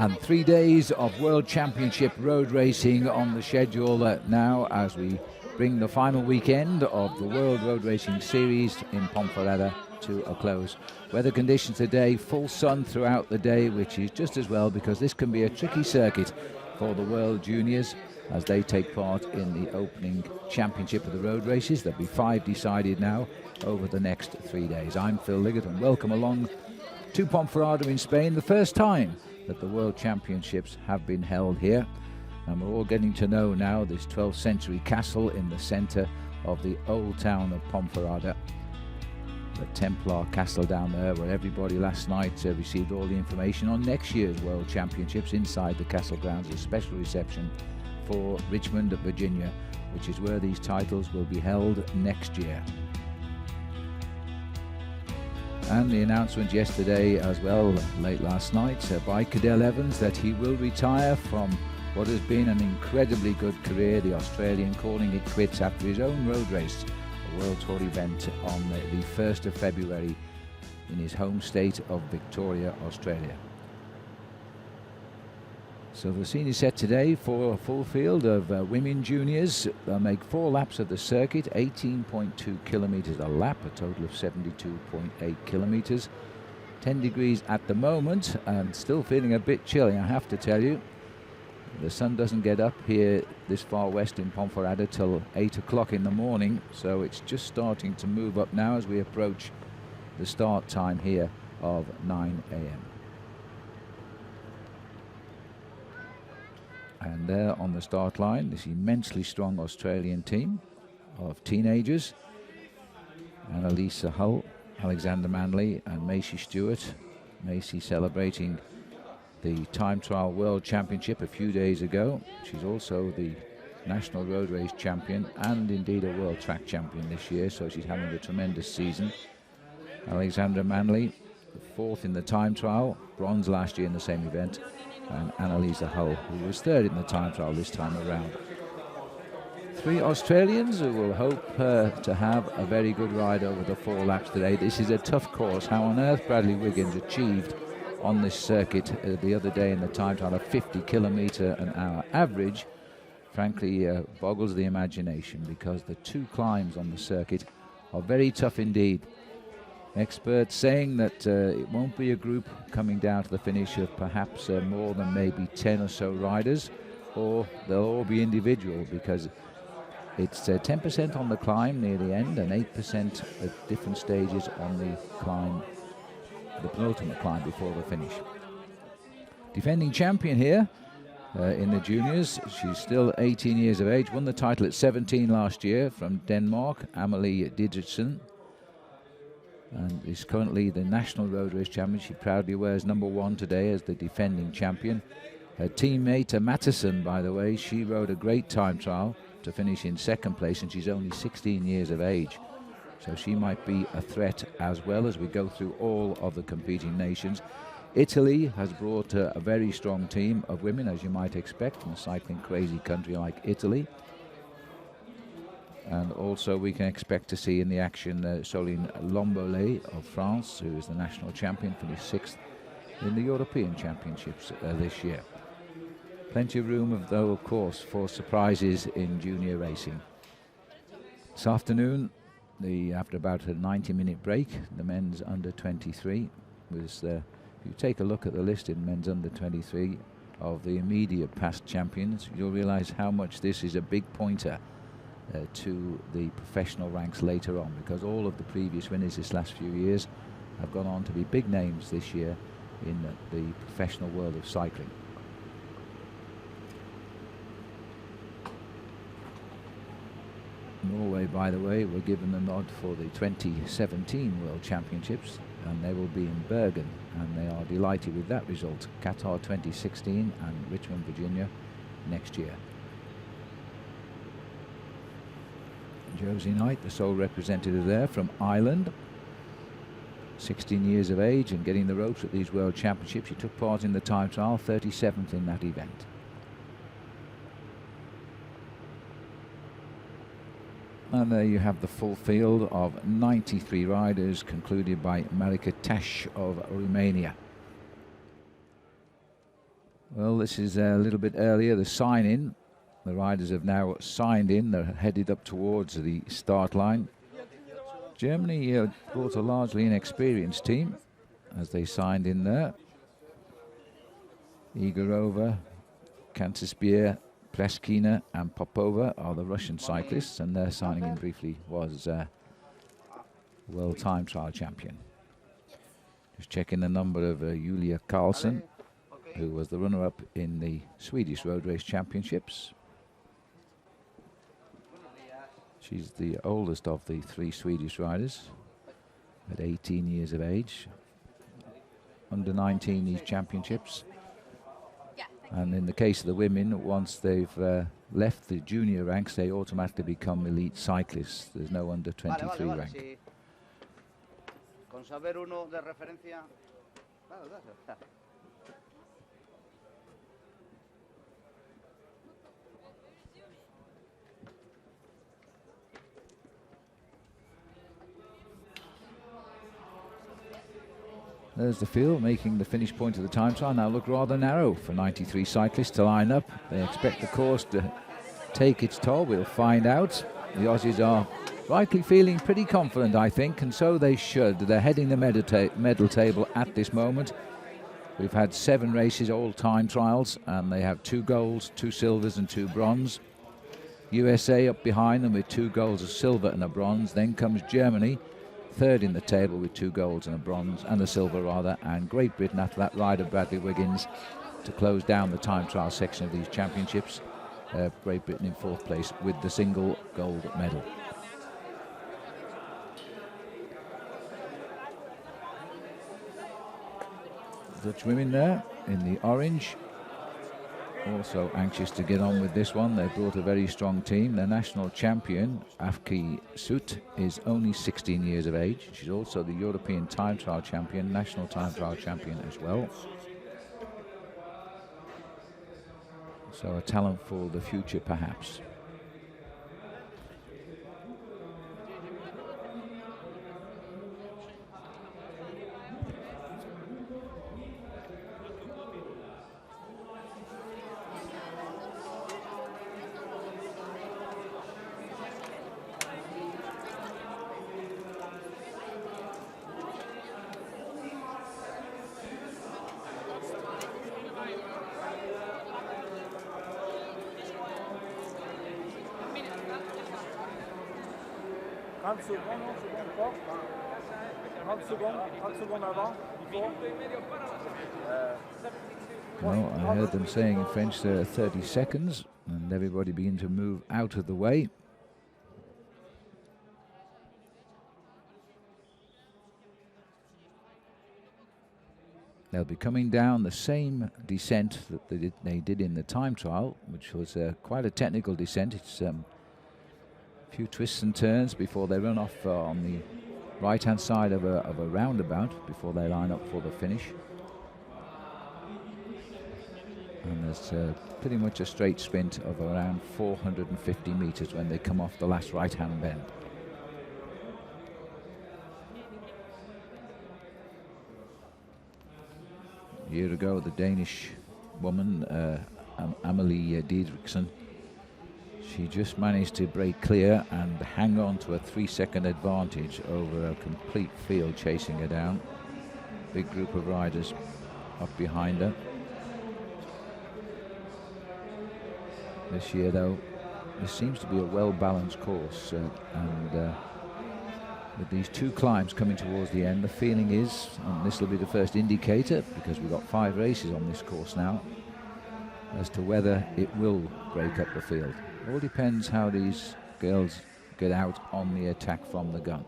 And 3 days of World Championship road racing on the schedule now as we bring the final weekend of the World Road Racing Series in Ponferrada to a close. Weather conditions today, full sun throughout the day, which is just as well because this can be a tricky circuit for the World Juniors as they take part in the opening championship of the road races. There'll be 5 decided now over the next 3 days. I'm Phil Liggett and welcome along to Ponferrada in Spain, the first time that the World Championships have been held here. And we're all getting to know now this 12th century castle in the centre of the old town of Ponferrada. The Templar Castle down there, where everybody last night received all the information on next year's World Championships inside the castle grounds. A special reception for Richmond, Virginia, which is where these titles will be held next year. And the announcement yesterday as well, late last night, by Cadel Evans, that he will retire from what has been an incredibly good career, the Australian calling it quits after his own road race, a World Tour event on the 1st of February in his home state of Victoria, Australia. So the scene is set today for a full field of women juniors. They'll make 4 laps of the circuit, 18.2 kilometers a lap, a total of 72.8 kilometers. 10 degrees at the moment and still feeling a bit chilly, I have to tell you. The sun doesn't get up here this far west in Ponferrada till 8 o'clock in the morning, so it's just starting to move up now as we approach the start time here of 9 a.m. And there on the start line, this immensely strong Australian team of teenagers. Annalisa Hull, Alexander Manley and Macy Stewart. Macy celebrating the Time Trial World Championship a few days ago. She's also the National Road Race Champion and indeed a World Track Champion this year, so she's having a tremendous season. Alexandra Manley, 4th in the Time Trial, bronze last year in the same event. And Annalisa Hull, who was 3rd in the time trial this time around. 3 Australians who will hope to have a very good ride over the 4 laps today. This is a tough course. How on earth Bradley Wiggins achieved on this circuit the other day in the time trial a 50 kilometre an hour average, frankly boggles the imagination, because the 2 climbs on the circuit are very tough indeed. Experts saying that it won't be a group coming down to the finish of perhaps more than maybe 10 or so riders, or they'll all be individual, because it's 10% on the climb near the end and 8% at different stages on the climb, the penultimate climb before the finish. Defending champion here in the juniors, she's still 18 years of age, won the title at 17 last year from Denmark, Amelie Didriksen, and is currently the National Road Race Champion. She proudly wears number 1 today as the defending champion. Her teammate Matteson, by the way, she rode a great time trial to finish in 2nd place, and she's only 16 years of age. So she might be a threat as well as we go through all of the competing nations. Italy has brought a very strong team of women, as you might expect from a cycling crazy country like Italy. And also we can expect to see in the action Soline Lombolet of France, who is the national champion, finished 6th in the European Championships this year. Plenty of room, though, of course, for surprises in junior racing. This afternoon, after about a 90-minute break, the men's under 23 was, if you take a look at the list in men's under 23 of the immediate past champions, you'll realize how much this is a big pointer to the professional ranks later on, because all of the previous winners this last few years have gone on to be big names this year in the professional world of cycling. Norway, by the way, were given the nod for the 2017 World Championships, and they will be in Bergen, and they are delighted with that result. Qatar 2016 and Richmond, Virginia next year. Josie Knight, the sole representative there from Ireland, 16 years of age and getting the ropes at these World Championships. She took part in the time trial, 37th in that event. And there you have the full field of 93 riders, concluded by Marika Tash of Romania. Well, this is a little bit earlier, the sign-in. The riders have now signed in. They're headed up towards the start line. Germany brought a largely inexperienced team as they signed in there. Igorova, Kantisbier, Pleskina and Popova are the Russian cyclists, and their signing in briefly was World Time Trial Champion. Just checking the number of Julia Karlsson, who was the runner-up in the Swedish Road Race Championships. She's the oldest of the 3 Swedish riders, at 18 years of age. Under 19 these championships. And in the case of the women, once they've left the junior ranks, they automatically become elite cyclists. There's no under 23 rank. There's the field making the finish point of the time trial. Now look rather narrow for 93 cyclists to line up. They expect the course to take its toll. We'll find out. The Aussies are rightly feeling pretty confident, I think, and so they should. They're heading the medal table at this moment. We've had 7 races, all time trials, and they have 2 golds, 2 silvers and 2 bronze. USA up behind them with 2 golds, a silver and a bronze. Then comes Germany, third in the table with 2 golds and a bronze, and a silver rather, and Great Britain after that rider Bradley Wiggins to close down the time trial section of these championships. Great Britain in 4th place with the single gold medal. Dutch women there in the orange, also anxious to get on with this one. They brought a very strong team. Their national champion, Afki Soet, is only 16 years of age. She's also the European time trial champion, national time trial champion as well. So a talent for the future, perhaps. Well, I heard them saying in French there are 30 seconds, and everybody began to move out of the way. They'll be coming down the same descent that they did in the time trial, which was quite a technical descent. It's a few twists and turns before they run off on the right-hand side of a roundabout before they line up for the finish. And there's pretty much a straight sprint of around 450 meters when they come off the last right-hand bend. A year ago, the Danish woman, Amalie Diedrichsen, she just managed to break clear and hang on to a 3-second advantage over a complete field chasing her down. Big group of riders up behind her. This year, though, this seems to be a well-balanced course, and with these 2 climbs coming towards the end, the feeling is, and this will be the first indicator, because we've got 5 races on this course now, as to whether it will break up the field. It all depends how these girls get out on the attack from the gun.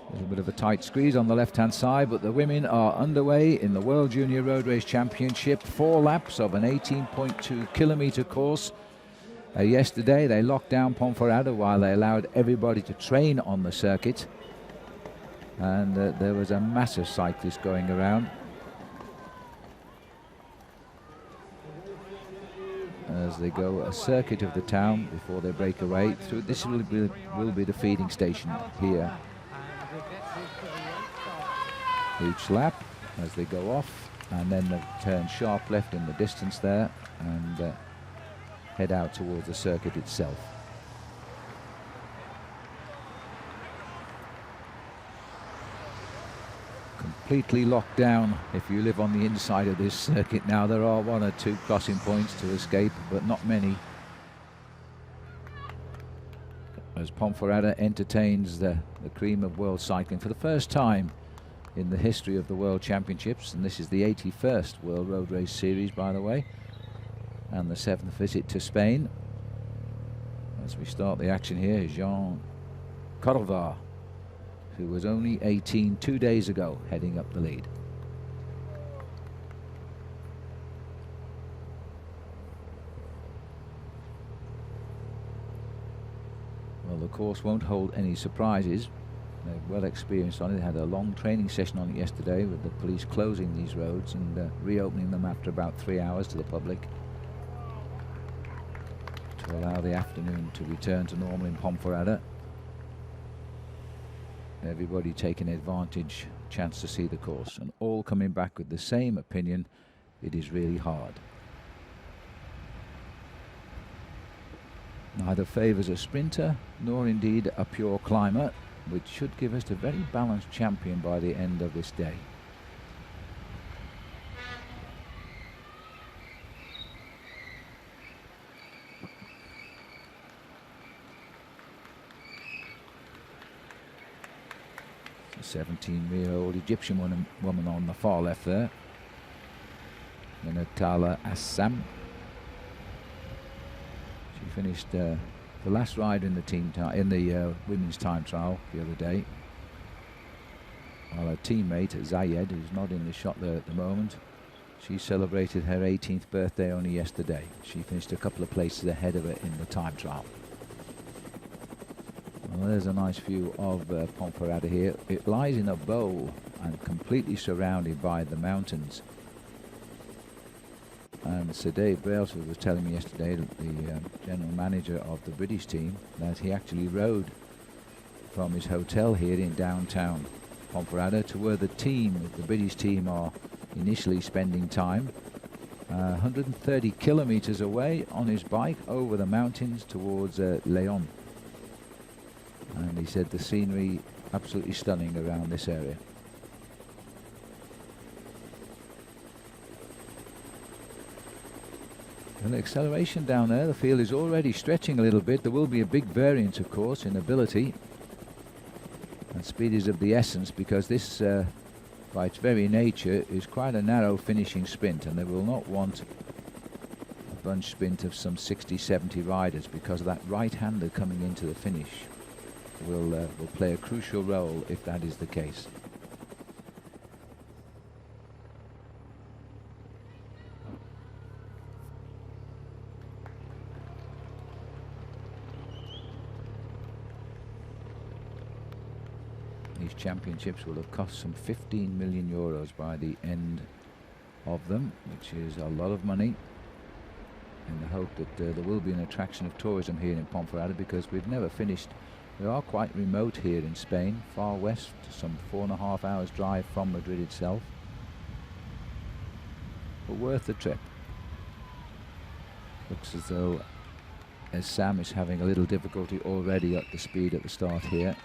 A little bit of a tight squeeze on the left-hand side, but the women are underway in the World Junior Road Race Championship. 4 laps of an 18.2 kilometer course. Yesterday they locked down Ponferrada while they allowed everybody to train on the circuit. And there was a massive cyclist going around. As they go a circuit of the town before they break away through. This will be the feeding station here. each lap as they go off, and then they turn sharp left in the distance there and head out towards the circuit itself. Completely locked down if you live on the inside of this circuit now. There are 1 or 2 crossing points to escape, but not many. As Ponferrada entertains the cream of world cycling for the first time in the history of the World Championships, and this is the 81st World Road Race Series, by the way, and the 7th visit to Spain. As we start the action here, Jean Corva, who was only 18 2 days ago, heading up the lead. Well, the course won't hold any surprises. They're well experienced on it. They had a long training session on it yesterday with the police closing these roads and reopening them after about 3 hours to the public to allow the afternoon to return to normal in Ponferrada. Everybody taking advantage, chance to see the course, and all coming back with the same opinion: it is really hard. Neither favours a sprinter nor indeed a pure climber, which should give us a very balanced champion by the end of this day. A 17-year-old Egyptian woman on the far left there, Minatala Assam. She finished the last ride in the team in the women's time trial the other day, while her teammate Zayed, who's not in the shot there at the moment, she celebrated her 18th birthday only yesterday. She finished a couple of places ahead of her in the time trial. Well, there's a nice view of Ponferrada here. It lies in a bowl and completely surrounded by the mountains. And Sir Dave Brailsford was telling me yesterday, the general manager of the British team, that he actually rode from his hotel here in downtown Ponferrada to where the British team are initially spending time, 130 kilometers away on his bike over the mountains towards Leon. And he said the scenery absolutely stunning around this area. And the acceleration down there, the field is already stretching a little bit. There will be a big variance, of course, in ability. And speed is of the essence, because this, by its very nature, is quite a narrow finishing sprint, and they will not want a bunch sprint of some 60-70 riders, because that right-hander coming into the finish will play a crucial role if that is the case. These championships will have cost some 15 million euros by the end of them, which is a lot of money, in the hope that there will be an attraction of tourism here in Ponferrada, because we've never finished. We are quite remote here in Spain, far west, some 4.5 hours drive from Madrid itself, but worth the trip. Looks as though Sam is having a little difficulty already at the speed at the start here.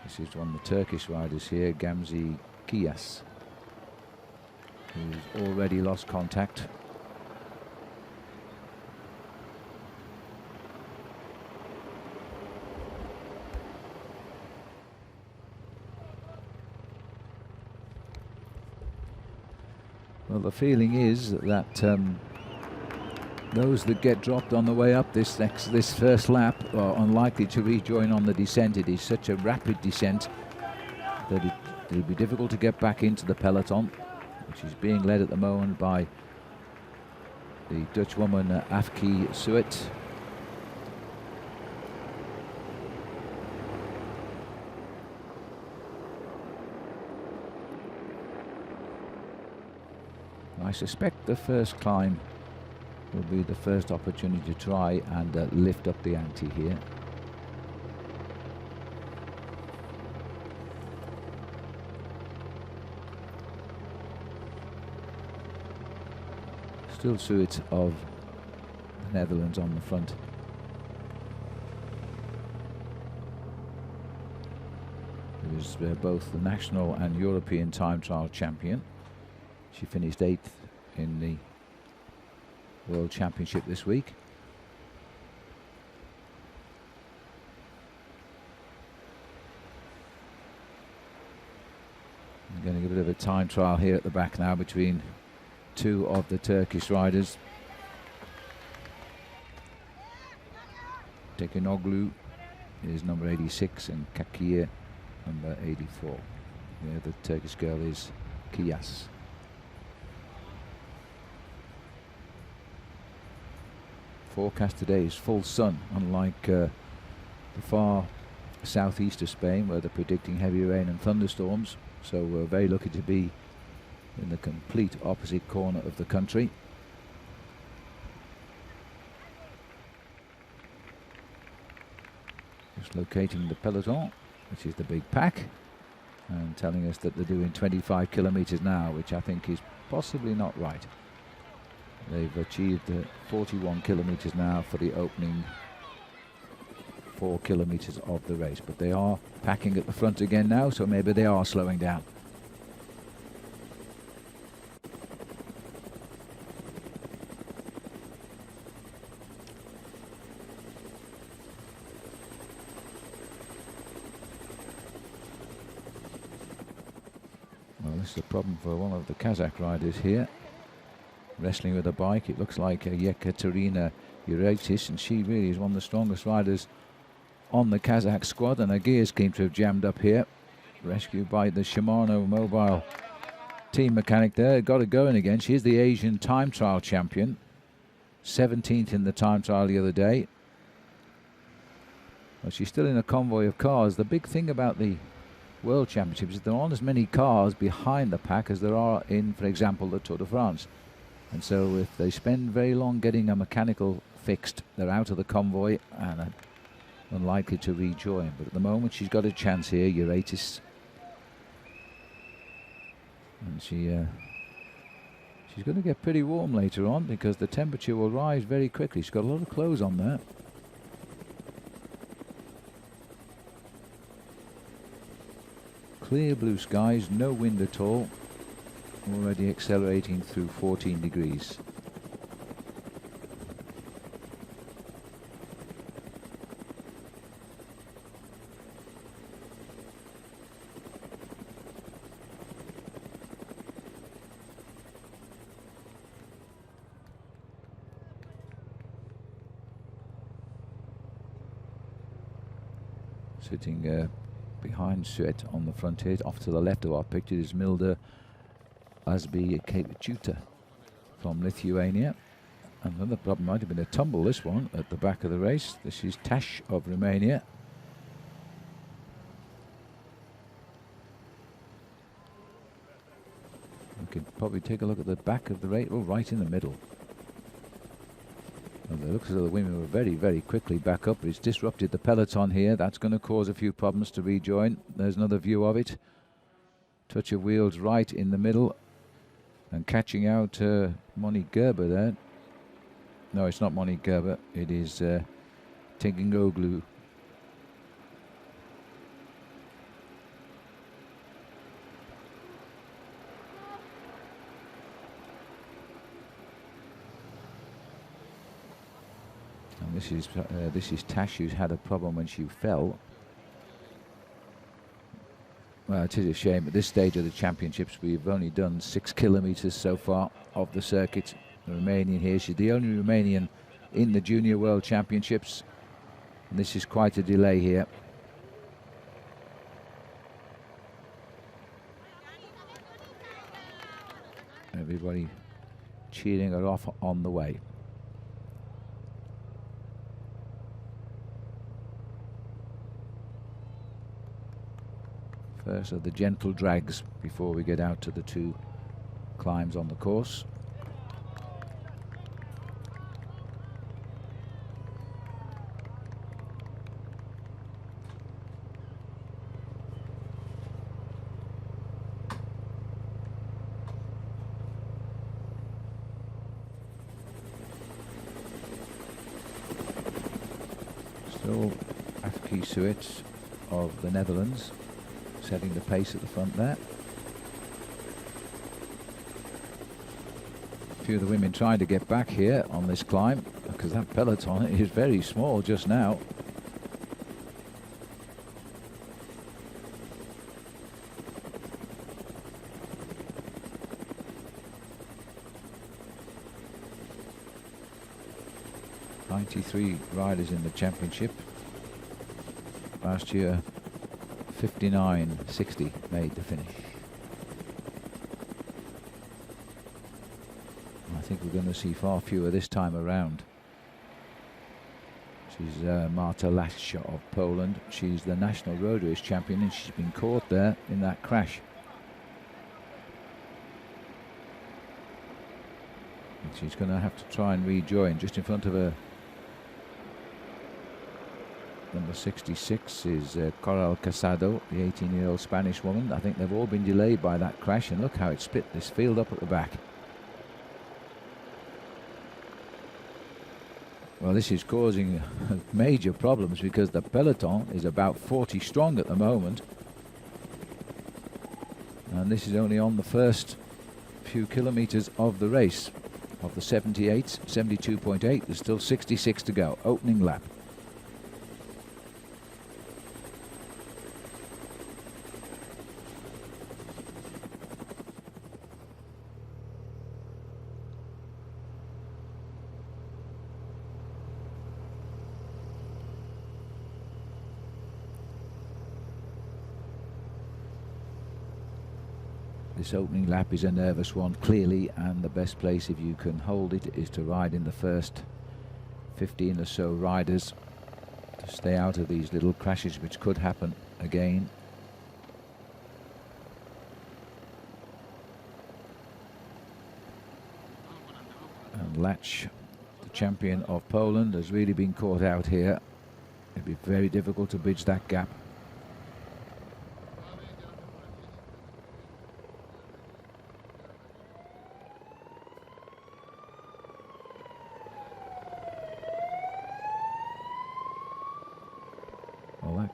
This is one of the Turkish riders here, Gamze Kiyas, who's already lost contact. Well, the feeling is that those that get dropped on the way up this first lap are unlikely to rejoin on the descent. It is such a rapid descent that it'll be difficult to get back into the peloton, which is being led at the moment by the Dutch woman Afke Suet. I suspect the first climb will be the first opportunity to try and lift up the ante here. Still Suet of the Netherlands on the front. He was both the national and European time trial champion. She finished 8th in the World Championship this week. I'm getting a bit of a time trial here at the back now between two of the Turkish riders. Tekinoglu is number 86 and Kakir number 84. Yeah, the Turkish girl is Kiyas. Forecast today is full sun, unlike the far southeast of Spain where they're predicting heavy rain and thunderstorms. So we're very lucky to be in the complete opposite corner of the country. Just locating the peloton, which is the big pack, and telling us that they're doing 25 kilometers now, which I think is possibly not right. They've achieved 41 kilometers now for the opening 4 kilometers of the race, but they are packing at the front again now, so maybe they are slowing down. Well, this is a problem for one of the Kazakh riders here, wrestling with a bike. It looks like Yekaterina Uraitis, and she really is one of the strongest riders on the Kazakh squad, and her gears seem to have jammed up here. Rescued by the Shimano mobile team mechanic there. Got her going again. She is the Asian time trial champion, 17th in the time trial the other day. Well, she's still in a convoy of cars. The big thing about the World Championships is there aren't as many cars behind the pack as there are in, for example, the Tour de France. And so if they spend very long getting a mechanical fixed, they're out of the convoy and are unlikely to rejoin. But at the moment she's got a chance here, Uraitis. And she's going to get pretty warm later on because the temperature will rise very quickly. She's got a lot of clothes on there. Clear blue skies, no wind at all. Already accelerating through 14 degrees. Sitting behind Suet on the front here, off to the left of our picture is Milda Asbi-Kevičiūtė from Lithuania. Another problem might have been a tumble, this one, at the back of the race. This is Tash of Romania. We could probably take a look at the back of the race. Oh, right in the middle. Well, it looks as though the women were very, very quickly back up. It's disrupted the peloton here. That's going to cause a few problems to rejoin. There's another view of it. Touch of wheels right in the middle. And catching out Monique Gerber there. No, it's not Monique Gerber. It is Tekinoglu. And this is Tash, who's had a problem when she fell. Well, it is a shame. At this stage of the championships, we've only done 6 kilometers so far of the circuit. The Romanian here, she's the only Romanian in the Junior World Championships. And this is quite a delay here. Everybody cheering her off on the way. First of the gentle drags before we get out to the 2 climbs on the course. So Afki Suit of the Netherlands setting the pace at the front there. A few of the women trying to get back here on this climb because that peloton is very small just now. '93 riders in the championship. Last year 59.60 made the finish. I think we're going to see far fewer this time around. She's Marta Lasch of Poland. She's the national road race champion, and she's been caught there in that crash. And she's going to have to try and rejoin. Just in front of her, number 66 is Coral Casado, the 18-year-old Spanish woman. I think they've all been delayed by that crash, and look how it split this field up at the back. Well, this is causing major problems because the peloton is about 40 strong at the moment. And this is only on the first few kilometers of the race. Of the 72.8, there's still 66 to go, opening lap. This opening lap is a nervous one, clearly, and the best place, if you can hold it, is to ride in the first 15 or so riders to stay out of these little crashes which could happen again. And Lach, the champion of Poland, has really been caught out here. It'd be very difficult to bridge that gap.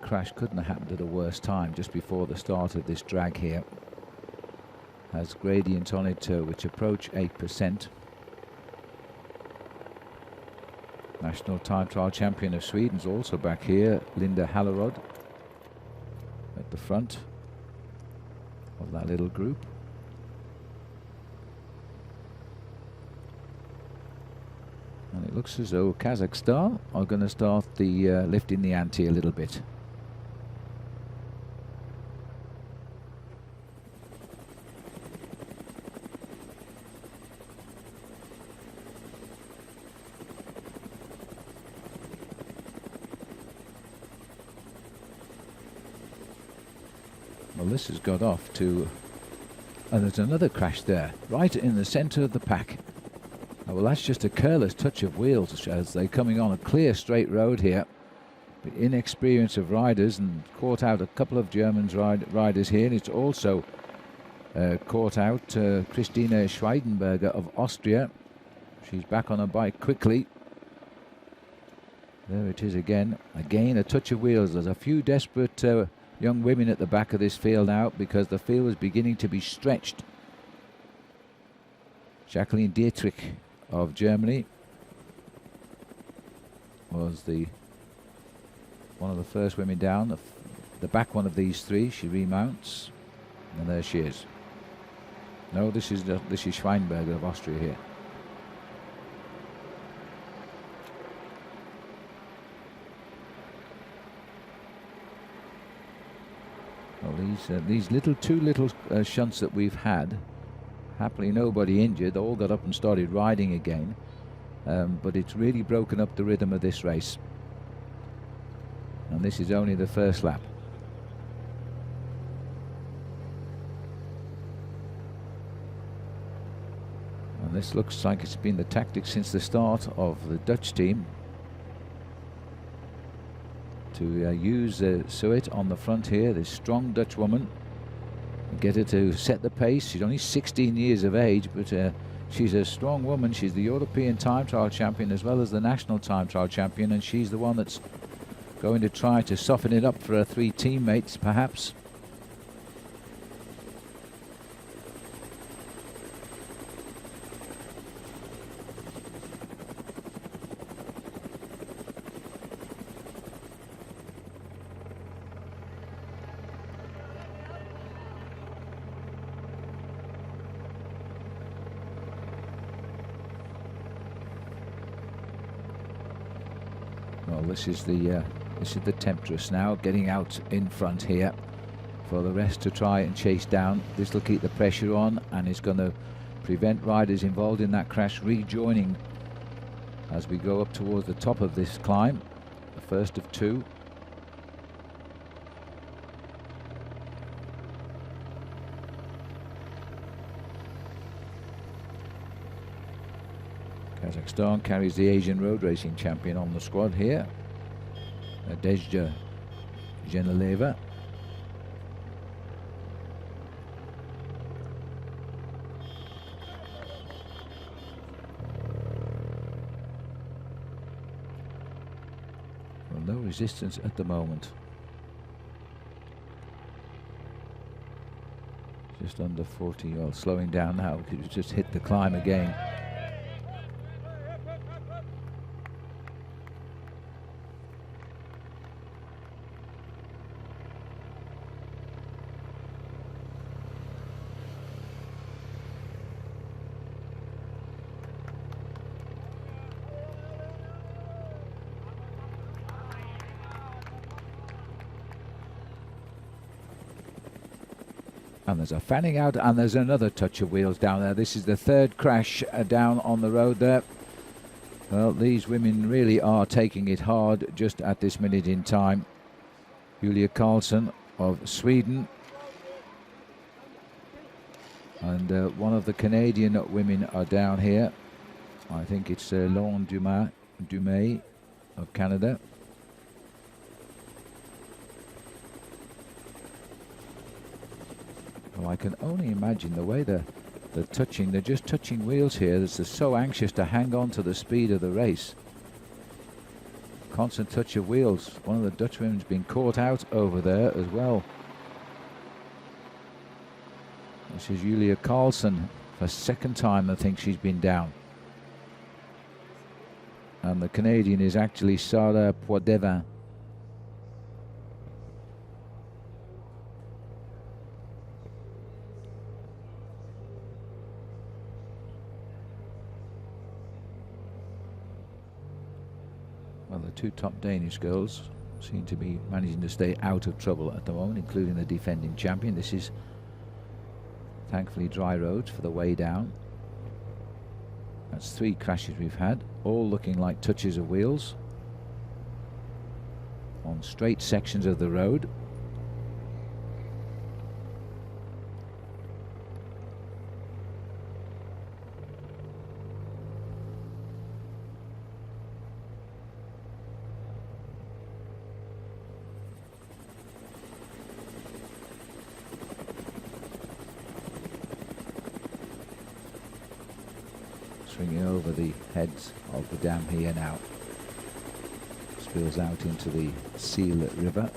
Crash couldn't have happened at a worse time, just before the start of this drag here. Has gradient on it which approach 8%. National time trial champion of Sweden's also back here, Linda Hallerod, at the front of that little group. And it looks as though Kazakhstan are going to start the lifting the ante a little bit. Well, this has got off to, and there's another crash there, right in the centre of the pack. Oh, well, that's just a careless touch of wheels as they're coming on a clear straight road here. The inexperience of riders, and caught out a couple of German riders here. And it's also caught out Christine Schweidenberger of Austria. She's back on her bike quickly. There it is again. Again, a touch of wheels. There's a few desperate young women at the back of this field now because the field is beginning to be stretched. Jacqueline Dietrich of Germany was one of the first women down. The back one of these three, she remounts, and there she is. No, this is Schweinberger of Austria here. Well, these two little shunts that we've had, happily nobody injured, all got up and started riding again, but it's really broken up the rhythm of this race. And this is only the first lap. And this looks like it's been the tactic since the start of the Dutch team to use Suet on the front here, this strong Dutch woman, and get her to set the pace. She's only 16 years of age, but she's a strong woman. She's the European time trial champion as well as the national time trial champion, and she's the one that's going to try to soften it up for her three teammates, perhaps. Well, this is the temptress now, getting out in front here for the rest to try and chase down. This will keep the pressure on and is going to prevent riders involved in that crash rejoining as we go up towards the top of this climb, the first of two. Kazakhstan carries the Asian road racing champion on the squad here, Nadezhda Zhenileva. Well, no resistance at the moment. Just under 40, well, slowing down now because it's just hit the climb again. And there's a fanning out, and there's another touch of wheels down there. This is the third crash down on the road there. Well, these women really are taking it hard just at this minute in time. Julia Karlsson of Sweden and one of the Canadian women are down here. I think it's Lauren Dumais of Canada. Well, I can only imagine the way they're touching. They're just touching wheels here. They're so anxious to hang on to the speed of the race. Constant touch of wheels. One of the Dutch women's been caught out over there as well. This is Julia Karlsson. For second time I think she's been down. And the Canadian is actually Sarah Poidevin. Well, the two top Danish girls seem to be managing to stay out of trouble at the moment, including the defending champion. This is thankfully dry roads for the way down. That's three crashes we've had, all looking like touches of wheels on straight sections of the road. Swinging over the heads of the dam here now. Spills out into the Seal River.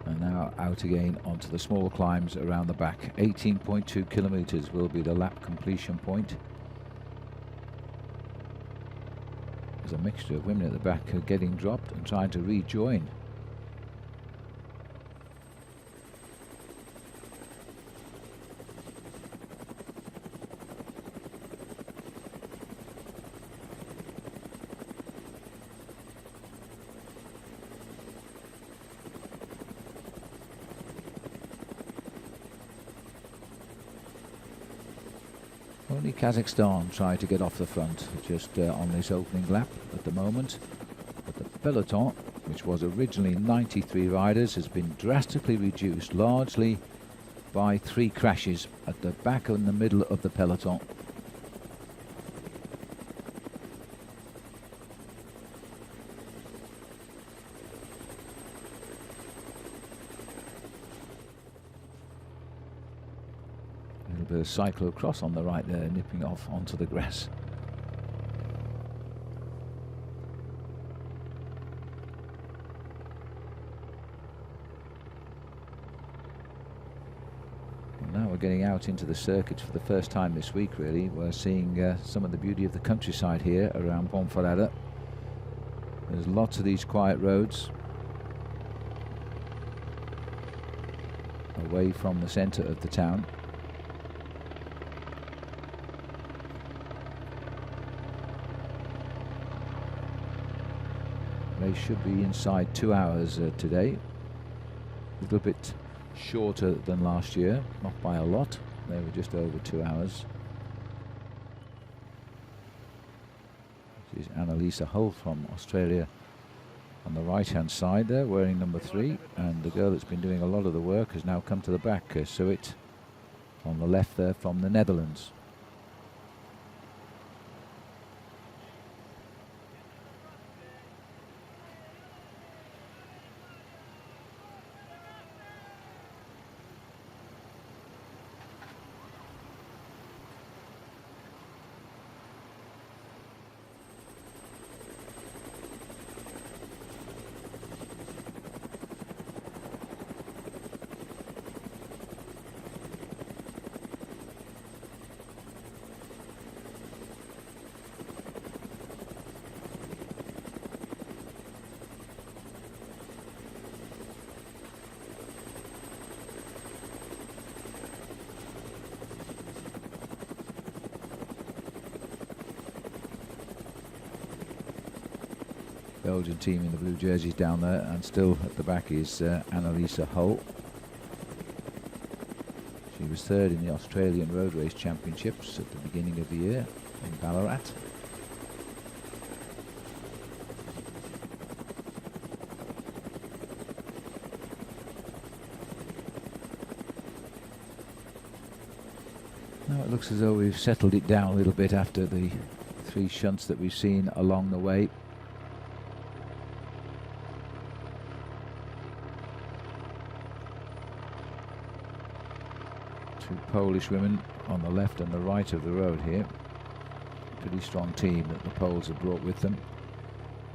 And now out again onto the small climbs around the back. 18.2 kilometers will be the lap completion point. There's a mixture of women at the back who are getting dropped and trying to rejoin. Only Kazakhstan try to get off the front just on this opening lap at the moment. But the peloton, which was originally 93 riders, has been drastically reduced, largely by 3 crashes at the back and the middle of the peloton. A little bit of cyclocross on the right there, nipping off onto the grass. Now we're getting out into the circuits for the first time this week, really. We're seeing some of the beauty of the countryside here around Ponferrada. There's lots of these quiet roads away from the centre of the town. They should be inside 2 hours today. A little bit shorter than last year, not by a lot. They were just over 2 hours. This is Annalisa Hull from Australia on the right hand side there, wearing number 3, and the girl that's been doing a lot of the work has now come to the back, Suit on the left there from the Netherlands. Belgian team in the blue jerseys down there, and still at the back is Annalisa Hull. She was 3rd in the Australian Road Race Championships at the beginning of the year in Ballarat. Now it looks as though we've settled it down a little bit after the 3 shunts that we've seen along the way. Polish women on the left and the right of the road here. Pretty strong team that the Poles have brought with them.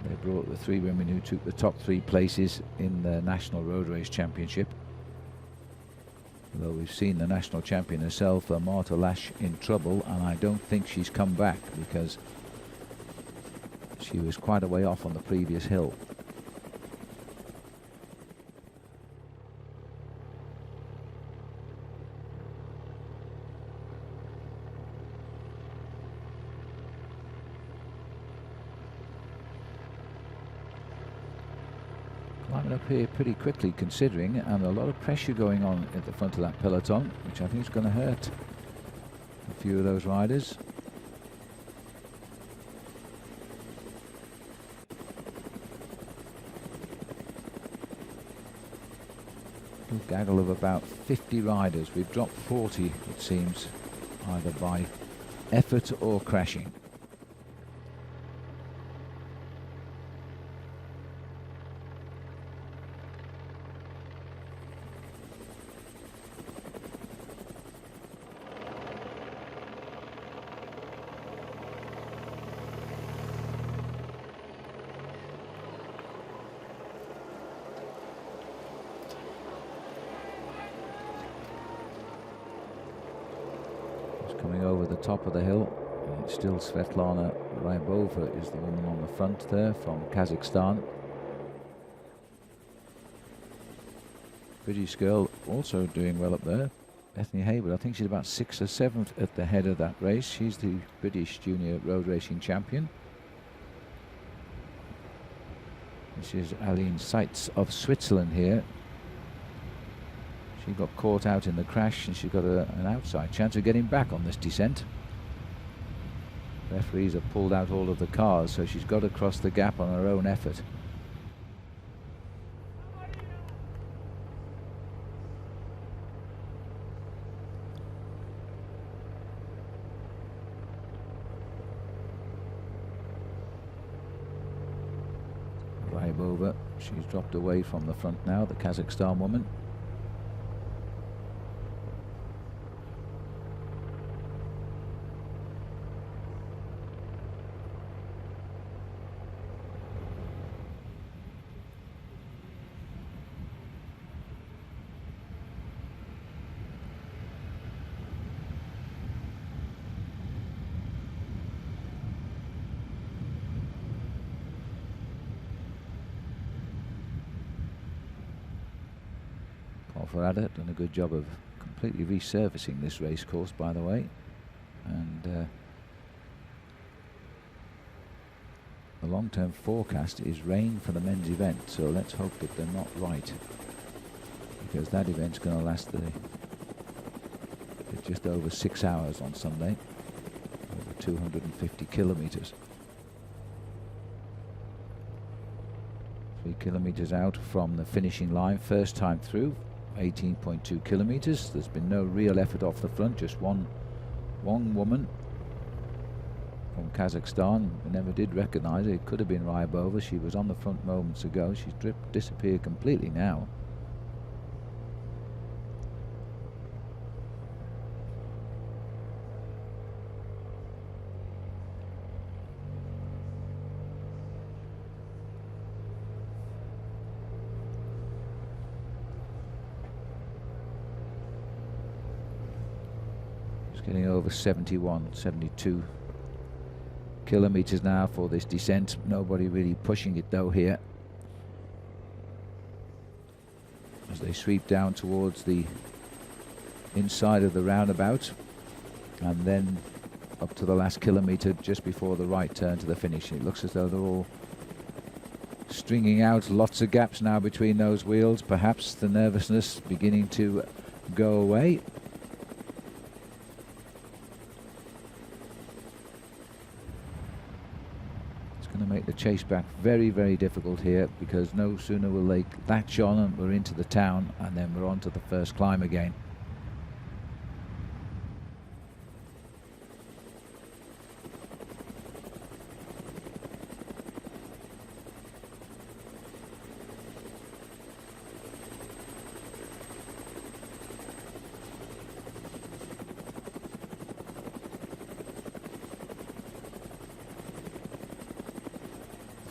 They brought the 3 women who took the top 3 places in the National Road Race Championship. Although we've seen the national champion herself, Marta Lash, in trouble, and I don't think she's come back because she was quite a way off on the previous hill. Climbing up here pretty quickly considering, and a lot of pressure going on at the front of that peloton, which I think is going to hurt a few of those riders. A gaggle of about 50 riders. We've dropped 40, it seems, either by effort or crashing. Coming over the top of the hill, it's still Svetlana Rybova is the woman on the front there from Kazakhstan. British girl also doing well up there, Bethany Hayward. I think she's about 6th or 7th at the head of that race. She's the British junior road racing champion. This is Aline Seitz of Switzerland here. She got caught out in the crash and she got an outside chance of getting back on this descent. Referees have pulled out all of the cars, so she's got to cross the gap on her own effort. She's dropped away from the front now, the Kazakhstan woman. Ponferrada done a good job of completely resurfacing this race course, by the way, and the long-term forecast is rain for the men's event, so let's hope that they're not right, because that event's going to last just over 6 hours on Sunday, over 250 kilometers. 3 kilometers out from the finishing line, first time through, 18.2 kilometers. There's been no real effort off the front, just one woman from Kazakhstan. We never did recognize her. It could have been Ryabova. She was on the front moments ago. She's disappeared completely now. Getting over 71, 72 kilometers now for this descent. Nobody really pushing it though here, as they sweep down towards the inside of the roundabout, and then up to the last kilometer just before the right turn to the finish. It looks as though they're all stringing out, lots of gaps now between those wheels, perhaps the nervousness beginning to go away. To make the chase back very, very difficult here, because no sooner will they latch on and we're into the town, and then we're on to the first climb again.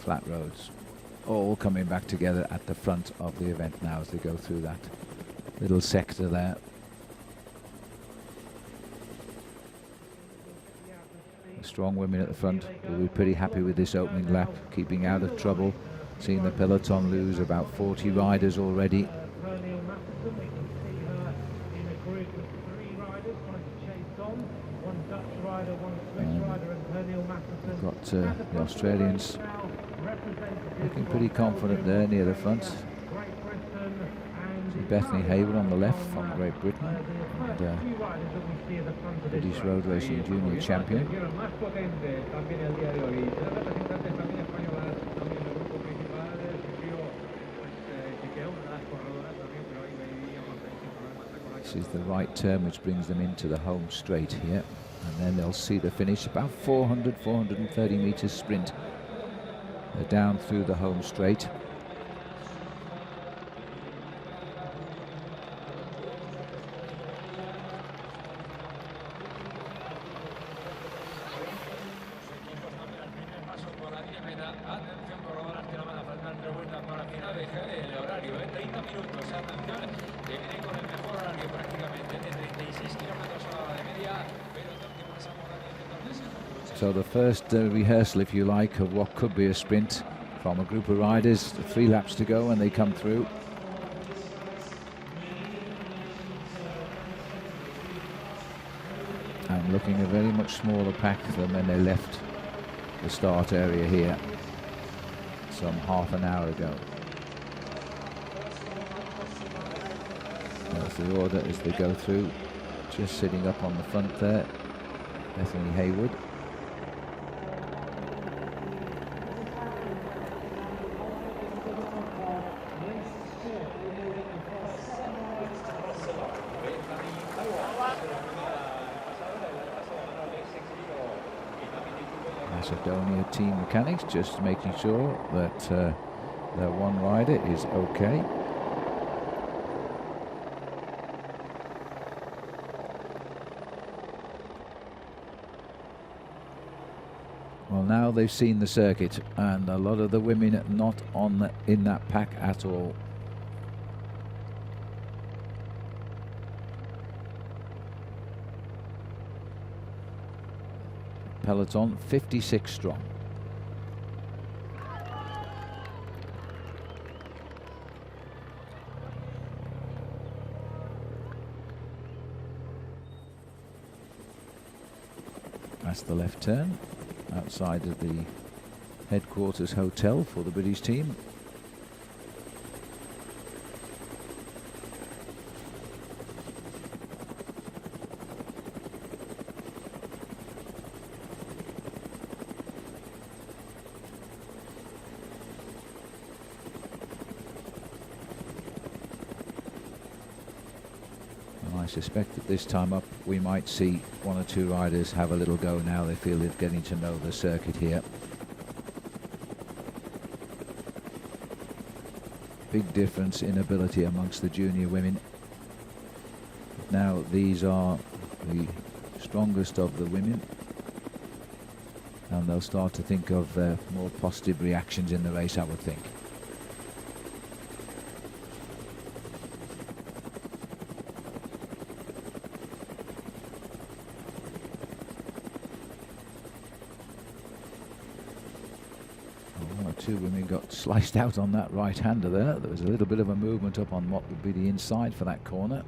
Flat roads all coming back together at the front of the event now as they go through that little sector there. The strong women at the front will be pretty happy with this opening lap, keeping out of trouble, seeing the peloton lose about 40 riders already. We've got the Australians looking pretty confident there near the front. See Bethany Hayward on the left from Great Britain, and British Road Racing Junior Champion. This is the right turn which brings them into the home straight here, and then they'll see the finish, about 430 meters sprint. They're down through the home straight. So the first rehearsal, if you like, of what could be a sprint from a group of riders. 3 laps to go when they come through. And looking a very much smaller pack than when they left the start area here some half an hour ago. That's the order as they go through. Just sitting up on the front there, Bethany Hayward. Macedonia team mechanics just making sure that their one rider is okay. Well, now they've seen the circuit, and a lot of the women not in that pack at all. Peloton 56 strong. That's the left turn outside of the headquarters hotel for the British team. I suspect that this time up we might see one or two riders have a little go now they feel they're getting to know the circuit here. Big difference in ability amongst the junior women. Now these are the strongest of the women, and they'll start to think of more positive reactions in the race, I would think. Two women got sliced out on that right-hander there. There was a little bit of a movement up on what would be the inside for that corner,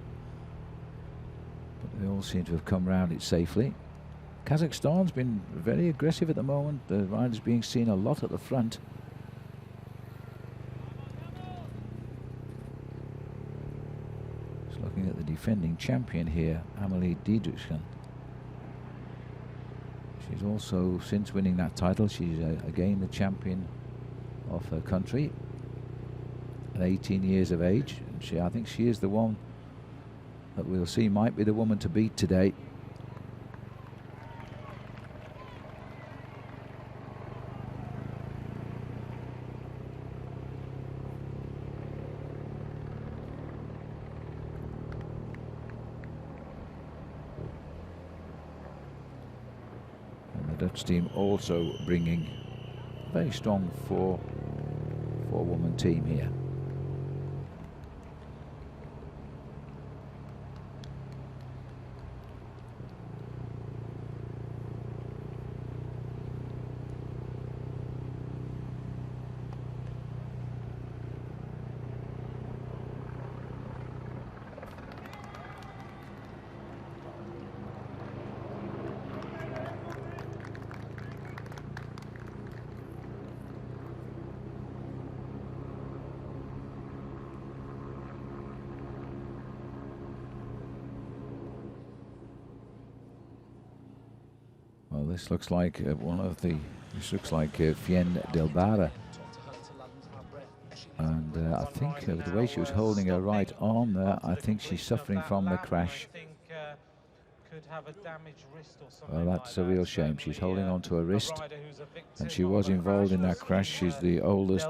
but they all seem to have come round it safely. Kazakhstan's been very aggressive at the moment. The riders being seen a lot at the front. Just looking at the defending champion here, Amelie Diedrichsen. She's also, since winning that title, she's again the champion of her country at 18 years of age, and I think she is the one that we'll see might be the woman to beat today. And the Dutch team also bringing a very strong four-woman team here. Well, this looks like this looks like Fien Delbara, and I think the way she was holding her right arm there, I think she's suffering from the crash. Well, that's a real shame. She's holding on to her wrist, and she was involved in that crash. She's the oldest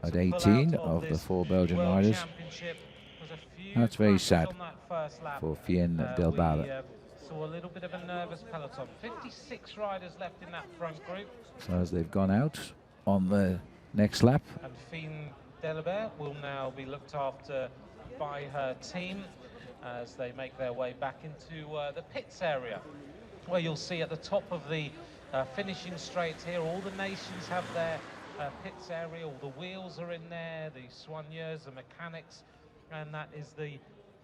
at 18 of the four Belgian riders. That's very sad for Fien Delbara. A little bit of a nervous peloton. 56 riders left in that front group. So as they've gone out on the next lap. And Fien Delbara will now be looked after by her team as they make their way back into the pits area, where you'll see at the top of the finishing straight here, all the nations have their pits area, all the wheels are in there, the soigneurs, the mechanics, and that is the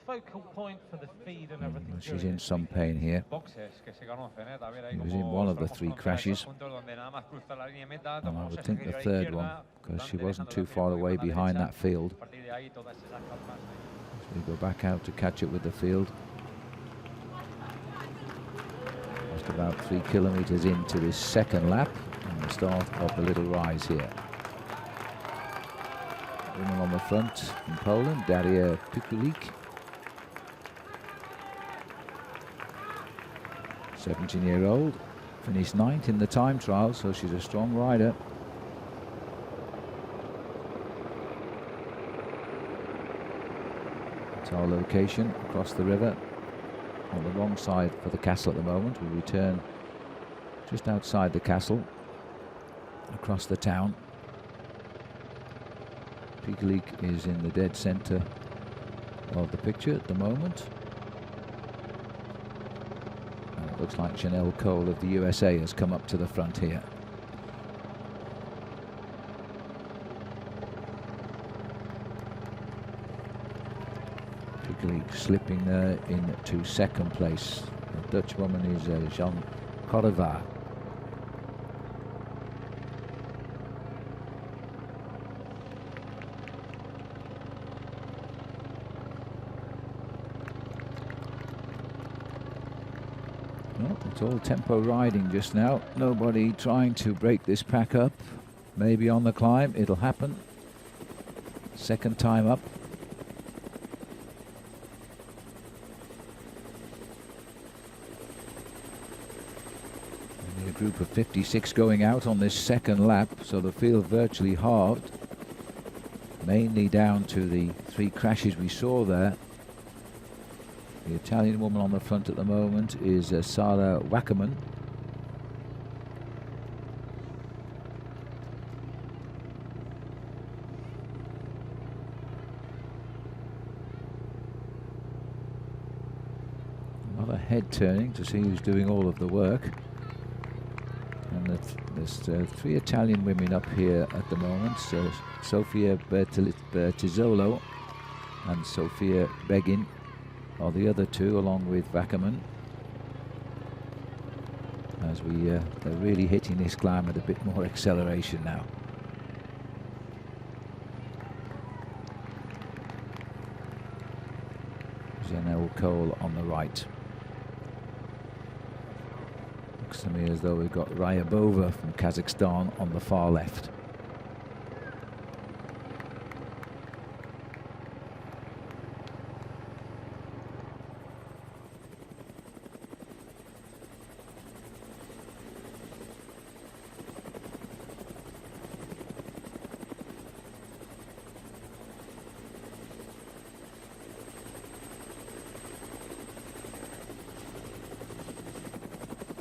focal point for the feed and everything. She's in some pain here. He was in one of the three crashes, and I would think the third one, because she wasn't too far away behind that field. So we go back out to catch up with the field. Just about 3 kilometers into his second lap, and the start of the little rise here. Woman on the front in Poland, Daria Pikulik. 17-year-old, finished 9th in the time trial, so she's a strong rider. It's our location across the river, on the wrong side for the castle at the moment. We return just outside the castle, across the town. Pigleek is in the dead centre of the picture at the moment. And it looks like Janelle Cole of the USA has come up to the front here. Pigleek slipping there into second place. The Dutch woman is Jean Correva. Well, it's all tempo riding just now. Nobody trying to break this pack up. Maybe on the climb, it'll happen. Second time up. Only a group of 56 going out on this second lap, so the field virtually halved. Mainly down to the 3 crashes we saw there. The Italian woman on the front at the moment is Sarah Wackerman. Another head turning to see who's doing all of the work. And there's 3 Italian women up here at the moment. So Sofia Bertizzolo and Sofia Begin are the other 2, along with Wackerman. As they're really hitting this climb at a bit more acceleration now. Janelle Cole on the right. Looks to me as though we've got Ryabova from Kazakhstan on the far left.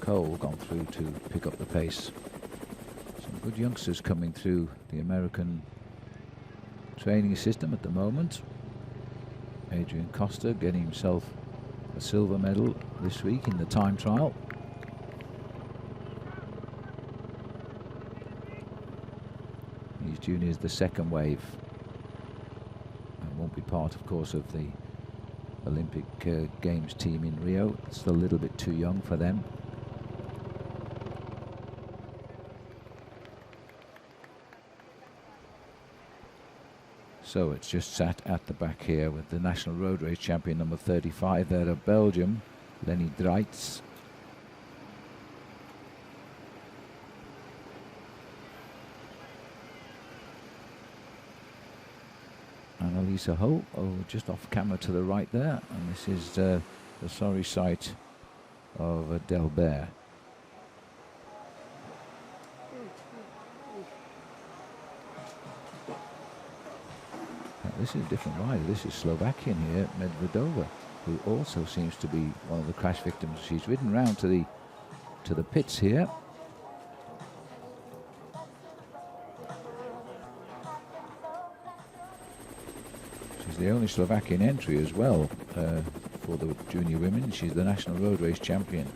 Cole gone through to pick up the pace. Some good youngsters coming through the American training system at the moment. Adrian Costa getting himself a silver medal this week in the time trial. These juniors, the second wave, and won't be part, of course, of the Olympic Games team in Rio. It's still a little bit too young for them. So it's just sat at the back here with the National Road Race champion number 35 there of Belgium, Lenny Dreitz. And Elisa Ho, just off camera to the right there. And this is the sorry sight of Delbert. This is a different rider. This is Slovakian here, Medvedova, who also seems to be one of the crash victims. She's ridden round to the pits here. She's the only Slovakian entry as well for the junior women. She's the National Road Race champion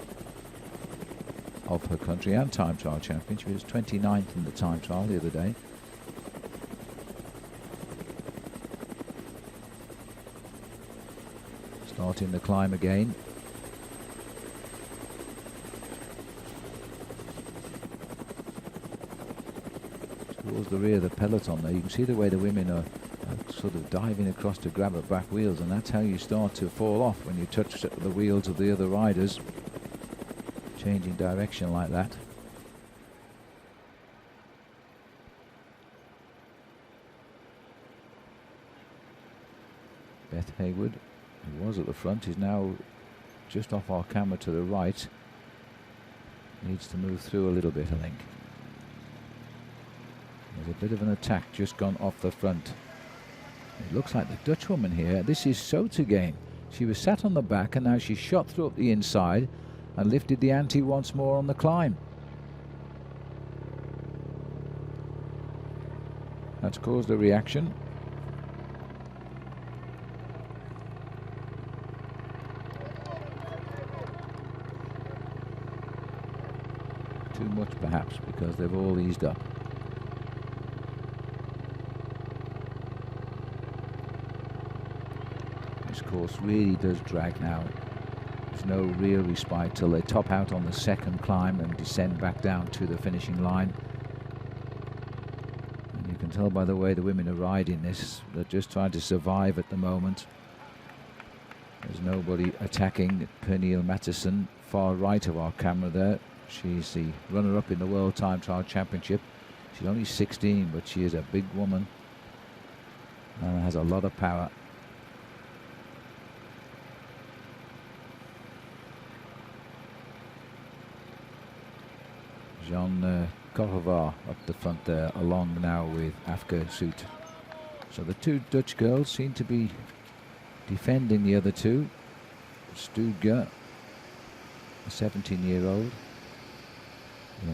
of her country and time trial champion. She was 29th in the time trial the other day. Starting the climb again. Towards the rear of the peloton there, you can see the way the women are sort of diving across to grab at back wheels, and that's how you start to fall off, when you touch the wheels of the other riders, changing direction like that. Beth Haywood, who was at the front, is now just off our camera to the right. Needs to move through a little bit, I think. There's a bit of an attack just gone off the front. It looks like the Dutch woman here. This is Soot again. She was sat on the back and now she shot through up the inside and lifted the ante once more on the climb. That's caused a reaction. Too much perhaps, because they've all eased up. This course really does drag now. There's no real respite till they top out on the second climb and descend back down to the finishing line. And you can tell by the way the women are riding this, they're just trying to survive at the moment. There's nobody attacking. Pernille Mathiesen, far right of our camera there. She's the runner-up in the World Time Trial Championship. She's only 16, but she is a big woman and has a lot of power. Jean Correvaar up the front there, along now with Afke Soet. So the two Dutch girls seem to be defending the other two. Stuge, a 17-year-old.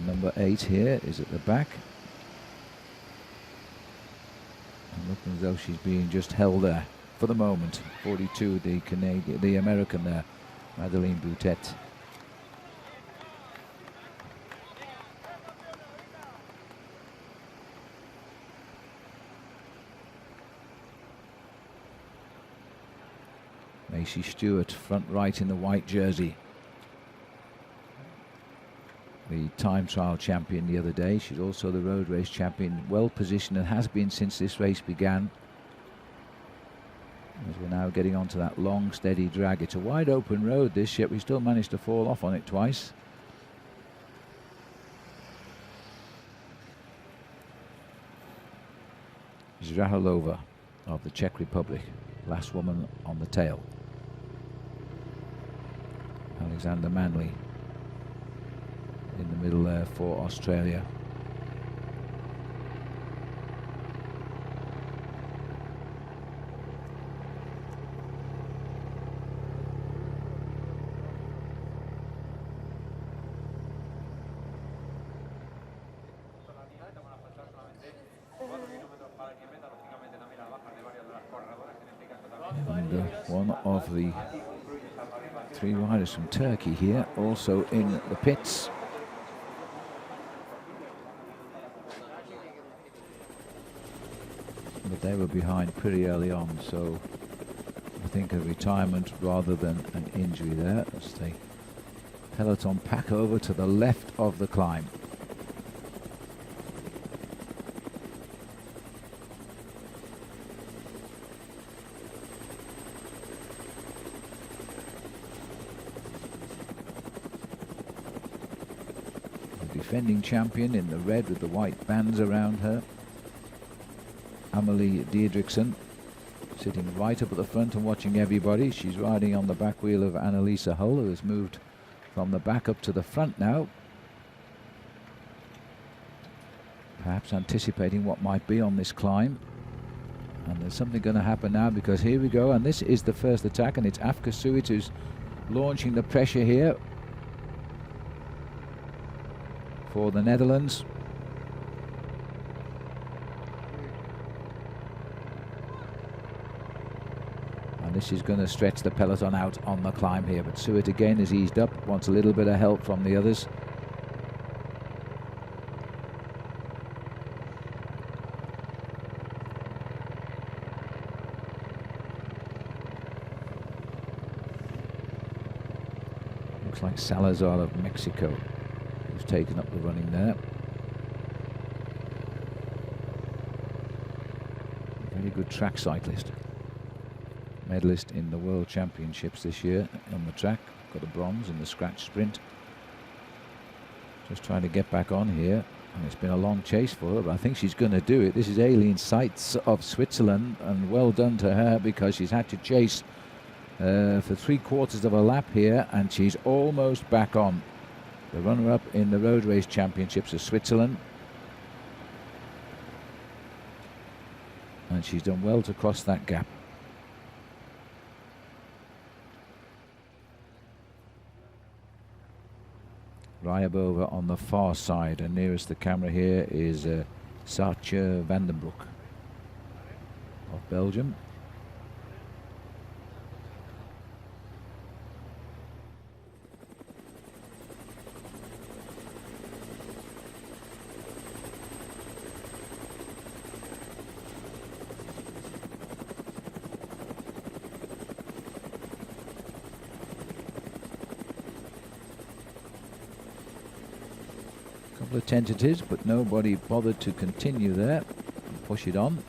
Number 8 here is at the back. And looking as though she's being just held there for the moment. 42, the Canadian, the American there, Madeleine Boutet. Macy Stewart, front right in the white jersey. The time trial champion the other day. She's also the road race champion, well positioned and has been since this race began. As we're now getting onto that long steady drag. It's a wide open road this, yet we still managed to fall off on it twice. Zrahalova of the Czech Republic, last woman on the tail. Alexander Manley in the middle there for Australia. And one of the 3 riders from Turkey here also in the pits. But they were behind pretty early on, so I think a retirement rather than an injury there as the peloton pack over to the left of the climb. The defending champion in the red with the white bands around her, Amelie Diedrichsen, sitting right up at the front and watching everybody. She's riding on the back wheel of Annalisa Hull, who has moved from the back up to the front now. Perhaps anticipating what might be on this climb. And there's something going to happen now, because here we go, and this is the first attack, and it's Afke Soet who's launching the pressure here for the Netherlands. This is going to stretch the peloton out on the climb here, but Soet again is eased up, wants a little bit of help from the others. Looks like Salazar of Mexico who's taken up the running there. Very good track cyclist. Medalist in the World Championships this year on the track. Got a bronze in the scratch sprint. Just trying to get back on here. And it's been a long chase for her, but I think she's going to do it. This is Aileen Seitz of Switzerland, and well done to her, because she's had to chase for 3/4 of a lap here, and she's almost back on. The runner-up in the Road Race Championships of Switzerland. and she's done well to cross that gap. Ryabova on the far side, and nearest the camera here is Saartje van den Broek of Belgium. Couple of tentatives, but nobody bothered to continue there and push it on.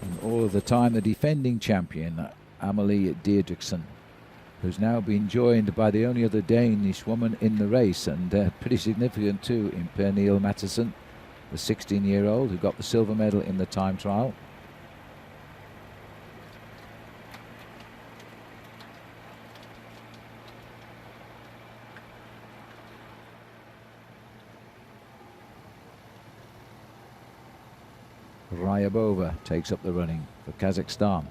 And all of the time, the defending champion, Amalie Deirdriksson, who's now been joined by the only other Danish woman in the race, and pretty significant too, in Pernille Mathiesen, the 16-year-old who got the silver medal in the time trial. Ryabova takes up the running for Kazakhstan.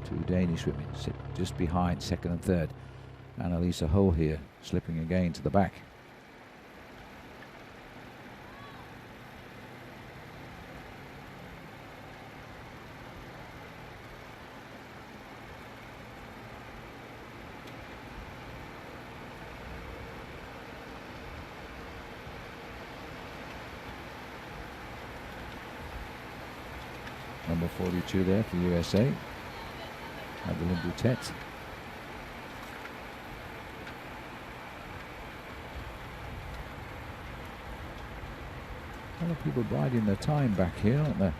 Two Danish women sit just behind second and third. Annalisa Hull here slipping again to the back. Number 42 there for USA, Adeline Boutet. A lot of people biding their time back here, aren't there?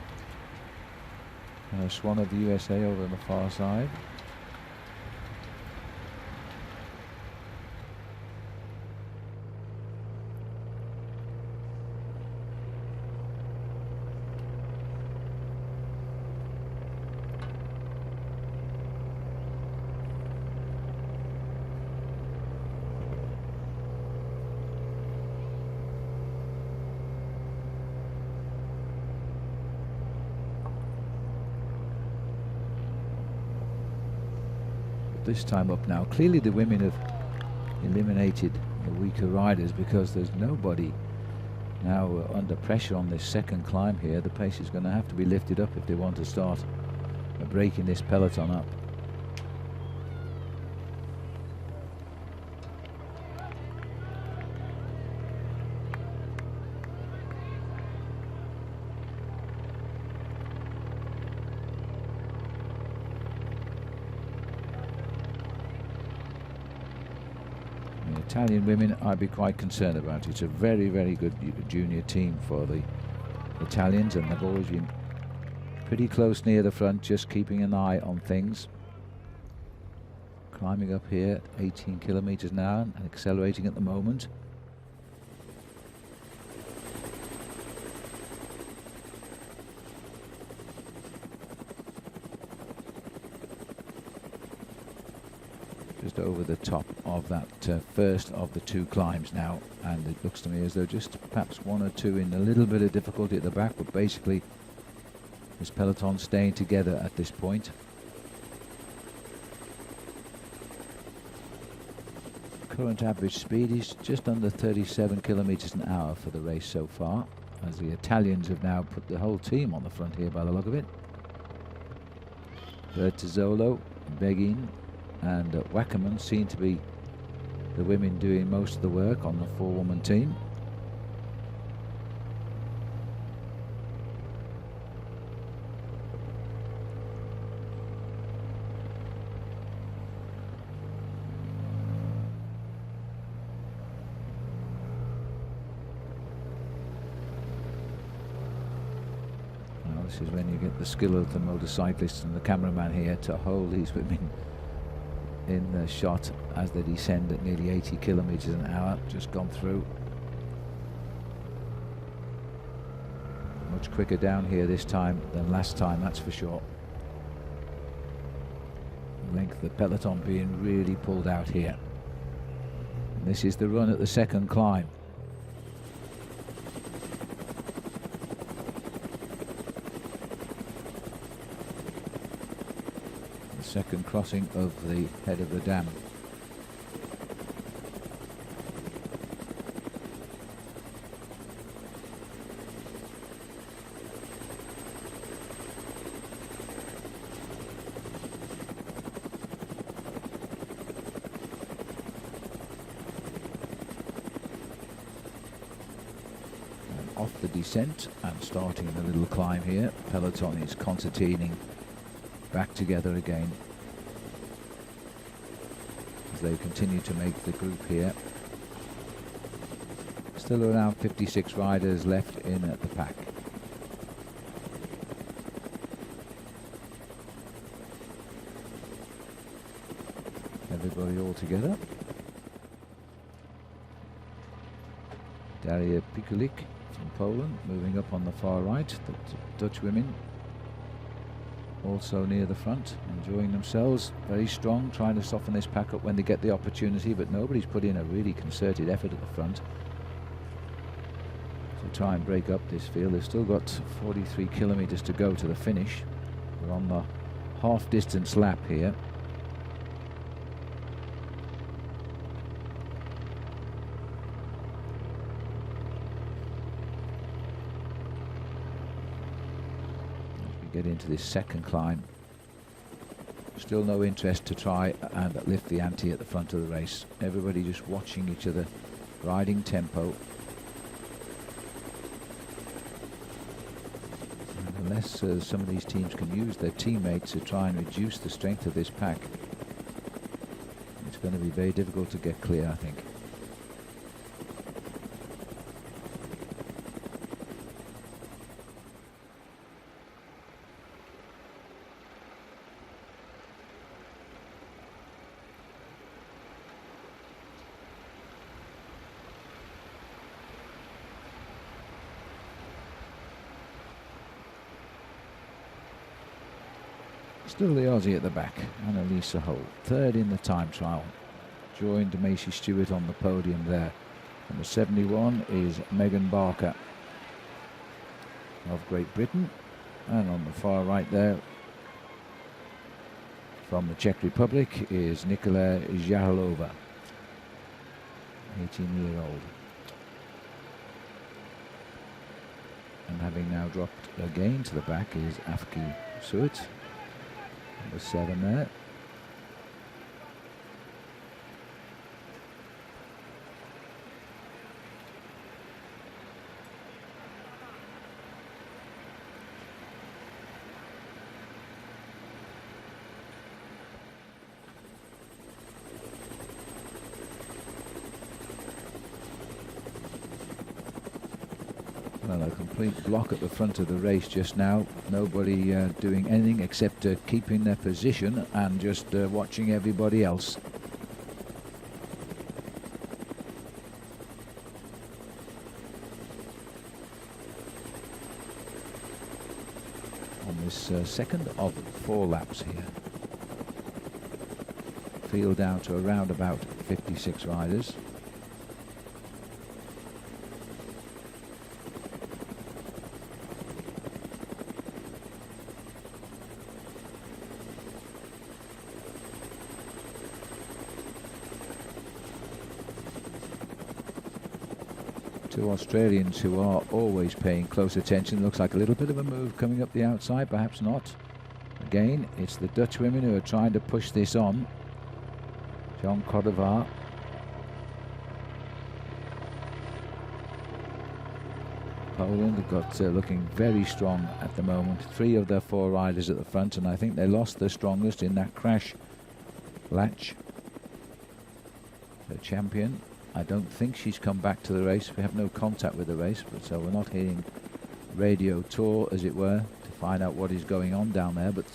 Swan of the USA over on the far side. This time up now. Clearly the women have eliminated the weaker riders because there's nobody now under pressure on this second climb here. The pace is going to have to be lifted up if they want to start breaking this peloton up. Italian women, I'd be quite concerned about. It's a very, very good junior team for the Italians, and they've always been pretty close near the front, just keeping an eye on things. Climbing up here at 18 kilometers an hour and accelerating at the moment. Just over the top of that first of the two climbs now, and it looks to me as though just perhaps one or two in a little bit of difficulty at the back, but basically this peloton staying together at this point. Current average speed is just under 37 kilometers an hour for the race so far, as the Italians have now put the whole team on the front here by the look of it. Bertazzolo, Begin and Wackerman seem to be the women doing most of the work on the four-woman team. Now this is when you get the skill of the motorcyclist and the cameraman here to hold these women in the shot as they descend at nearly 80 kilometers an hour, just gone through. Much quicker down here this time than last time, that's for sure. think the peloton being really pulled out here. And this is the run at the second climb. The second crossing of the head of the dam. Off the descent and starting the little climb here. Peloton is concertining back together again as they continue to make the group here. Still around 56 riders left in at the pack. Everybody all together. Daria Pikulik from Poland moving up on the far right. The Dutch women also near the front, enjoying themselves, very strong, trying to soften this pack up when they get the opportunity, but nobody's put in a really concerted effort at the front to try and break up this field. They've still got 43 kilometers to go to the finish. We're on the half distance lap here. Get into this second climb. Still no interest to try and lift the ante at the front of the race. Everybody just watching each other, riding tempo. And unless some of these teams can use their teammates to try and reduce the strength of this pack, it's going to be very difficult to get clear, I think. Still the Aussie at the back, Annalisa Hull, third in the time trial. Joined Macy Stewart on the podium there. Number 71 is Megan Barker of Great Britain. And on the far right there, from the Czech Republic, is Nikola Zhahalova, 18-year-old. And having now dropped again to the back is Afki Suet. Number 7 there. Well, a complete block at the front of the race just now. Nobody doing anything except keeping their position and just watching everybody else. On this second of 4 laps here. Field down to around about 56 riders. Two Australians who are always paying close attention. Looks like a little bit of a move coming up the outside, perhaps not. Again, it's the Dutch women who are trying to push this on. John Cordovar. Poland have got looking very strong at the moment. 3 of their 4 riders at the front, and I think they lost their strongest in that crash. Latch, the champion. I don't think she's come back to the race. We have no contact with the race, but so we're not hearing radio tour, as it were, to find out what is going on down there. But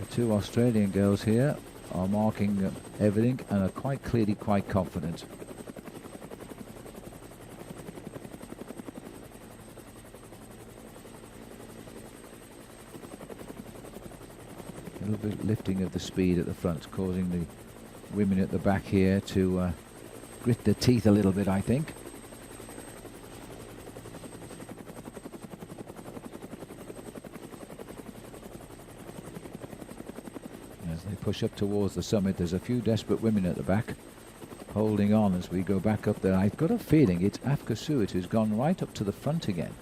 the 2 Australian girls here are marking everything and are quite clearly quite confident. little bit lifting of the speed at the front, causing the women at the back here to grit their teeth a little bit, I think. As they push up towards the summit, there's a few desperate women at the back holding on as we go back up there. I've got a feeling it's Afka Suet who's gone right up to the front again.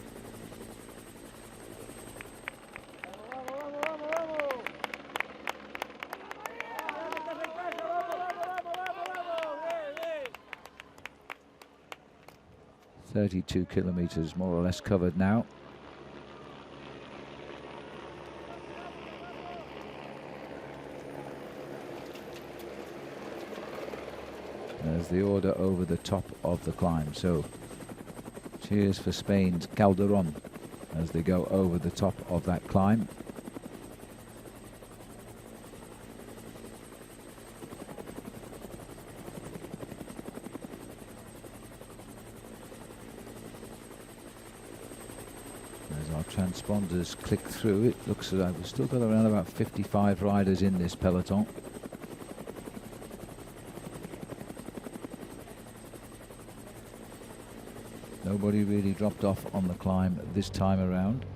"32 kilometers more or less covered now. There's the order over the top of the climb. So cheers for Spain's Calderon as they go over the top of that climb. As our transponders click through, it looks as though we've still got around about 55 riders in this peloton. Nobody really dropped off on the climb this time around.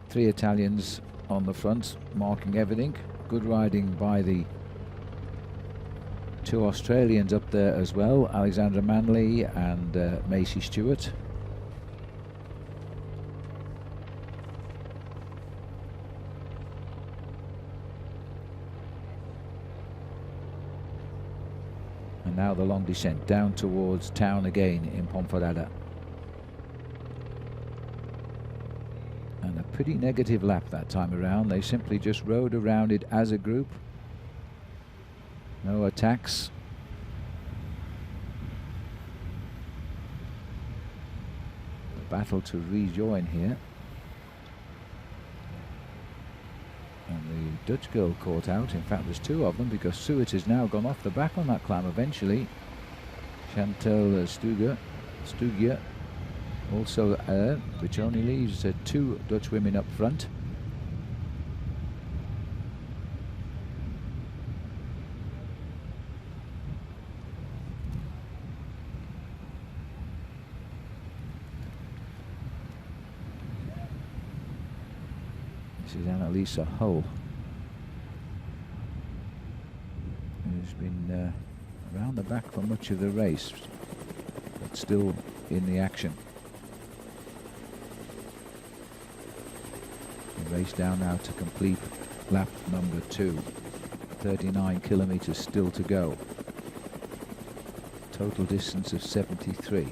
3 Italians on the front, marking everything. Good riding by the 2 Australians up there as well, Alexandra Manley and Macy Stewart. And now the long descent down towards town again in Ponferrada. And a pretty negative lap that time around. They simply just rode around it as a group. No attacks. The battle to rejoin here. And the Dutch girl caught out. In fact, there's 2 of them because Suet has now gone off the back on that climb eventually. Chantal Stugge also which only leaves 2 Dutch women up front. This is Annalisa Hull, who's been around the back for much of the race, but still in the action. The race down now to complete lap number 2. 39 kilometers still to go. Total distance of 73.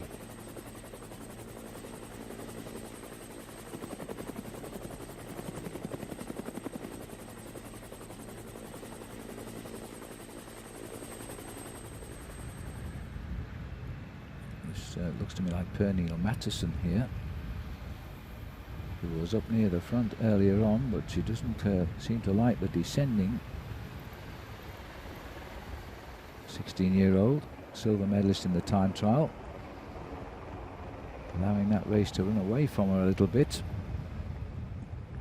Looks to me like Pernille Matteson here, who was up near the front earlier on, but she doesn't seem to like the descending. 16-year-old silver medalist in the time trial, allowing that race to run away from her a little bit.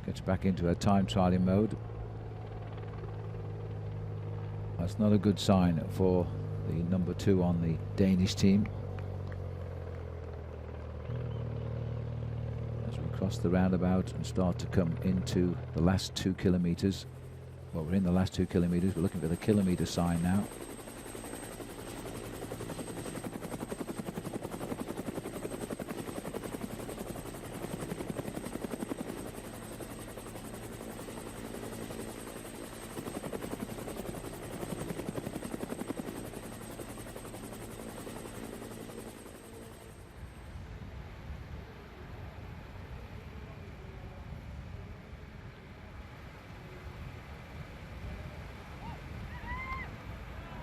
Gets back into her time trialing mode. That's not a good sign for the number 2 on the Danish team. Cross the roundabout and start to come into the last 2 kilometers. Well, we're in the last 2 kilometers. We're looking for the kilometer sign now.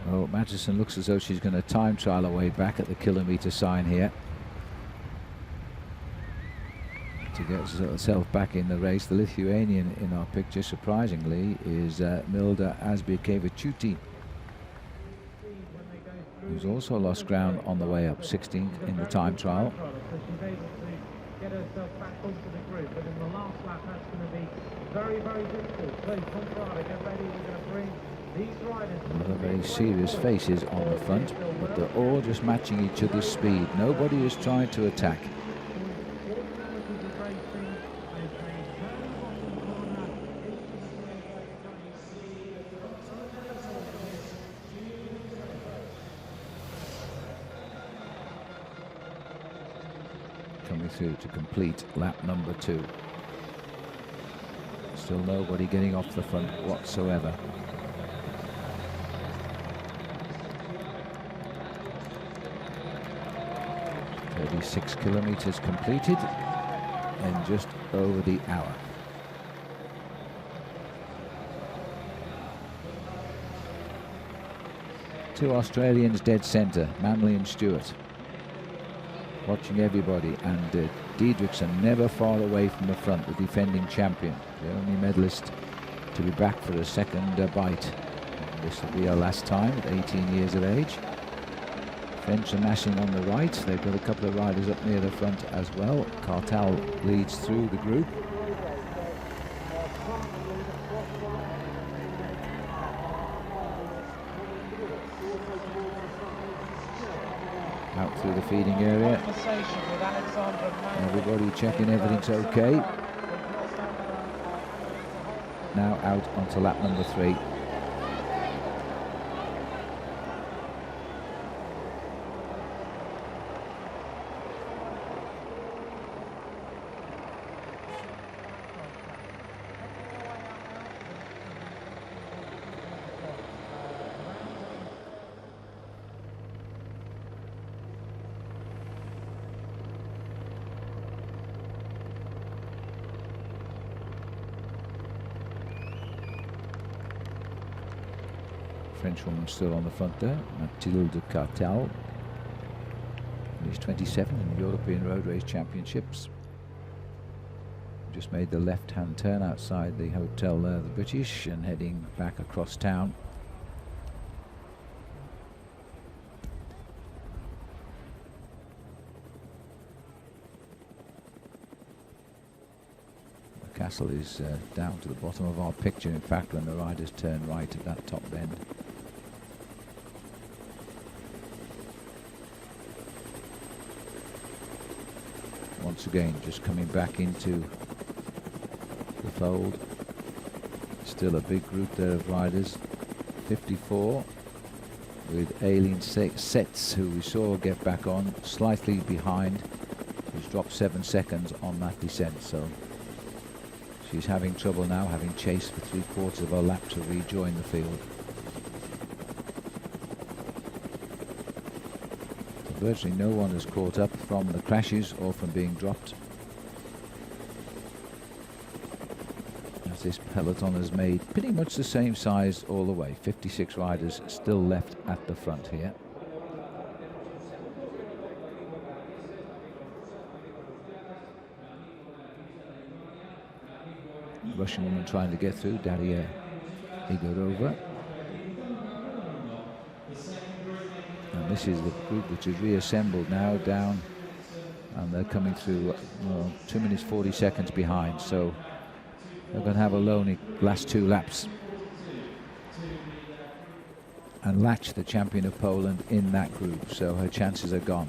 Well, Matteson looks as though she's going to time trial her way back at the kilometre sign here to get herself back in the race. The Lithuanian in our picture, surprisingly, is Milda Asbjørkevičiūtė, who's also lost ground on the way up, 16th in the time trial. get herself back onto the group. But in the last lap, that's going to be very, very difficult. So, Ponferrada, get ready. We're going to bring these riders. Another very serious faces on the front, but they're all just matching each other's speed. Nobody is trying to attack. Coming through to complete lap number 2. Still nobody getting off the front whatsoever. "36 kilometers completed in just over the hour." Two Australians dead centre, Manley and Stewart, watching everybody, and Diedrichsen never far away from the front, the defending champion, the only medalist to be back for a second bite. This will be her last time at 18 years of age. French are massing on the right. They've got a couple of riders up near the front as well. Cartel leads through the group. Out through the feeding area. Everybody checking everything's okay. Now out onto lap number 3. Frenchwoman still on the front there, Mathilde Cartel. He's 27 in the European Road Race Championships. Just made the left-hand turn outside the hotel there, the British, and heading back across town. The castle is down to the bottom of our picture, in fact, when the riders turn right at that top bend. Once again, just coming back into the fold. Still a big group there of riders. 54 with Aileen Setz, who we saw get back on slightly behind. She's dropped 7 seconds on that descent, so she's having trouble now, having chased for 3/4 of her lap to rejoin the field. Virtually no one has caught up from the crashes or from being dropped, as this peloton has made pretty much the same size all the way. 56 riders still left at the front here. Russian woman trying to get through, Daria Igorova. And this is the group which is reassembled now down, and they're coming through 2 minutes 40 seconds behind, so they're going to have a lonely last 2 laps and latch the champion of Poland in that group, so her chances are gone.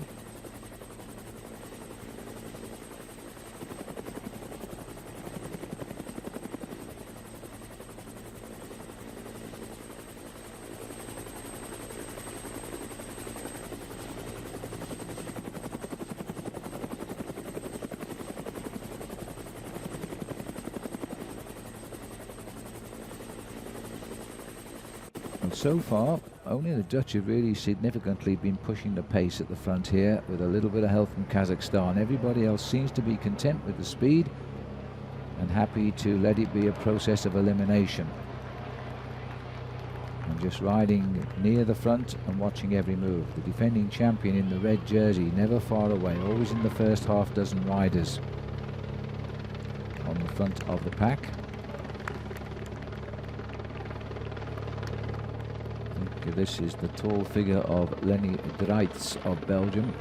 So far, only the Dutch have really significantly been pushing the pace at the front here, with a little bit of help from Kazakhstan. Everybody else seems to be content with the speed and happy to let it be a process of elimination. And just riding near the front and watching every move. The defending champion in the red jersey, never far away, always in the first half dozen riders on the front of the pack. This is the tall figure of Lenny Dreitz of Belgium.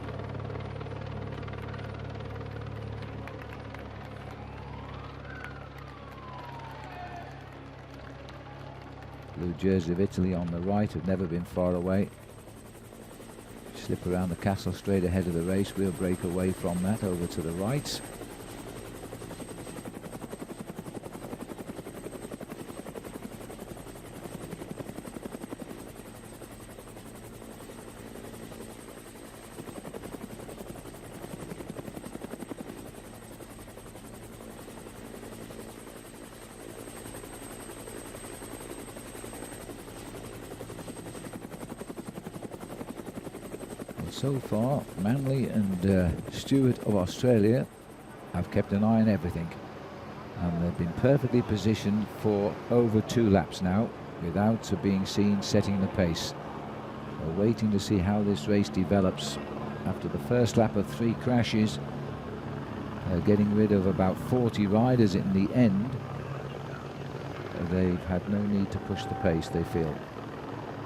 Blue jersey of Italy on the right, have never been far away. Slip around the castle straight ahead of the race. We'll break away from that over to the right. So far, Manley and Stewart of Australia have kept an eye on everything, and they've been perfectly positioned for over 2 laps now without being seen setting the pace. We're waiting to see how this race develops. After the first lap of 3 crashes, getting rid of about 40 riders in the end, they've had no need to push the pace, they feel.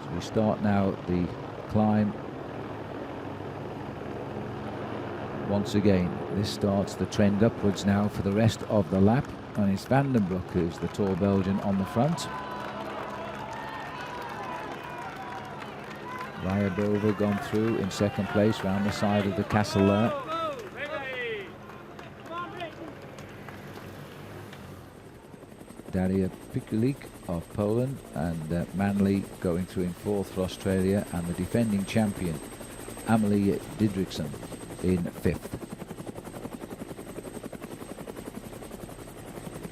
So we start now the climb. Once again, this starts the trend upwards now for the rest of the lap, and it's Van den Broek who's the tall Belgian on the front. Ryabova gone through in second place round the side of the castle there. Daria Pikulik of Poland, and Manley going through in 4th for Australia, and the defending champion Amelie Didriksen in 5th.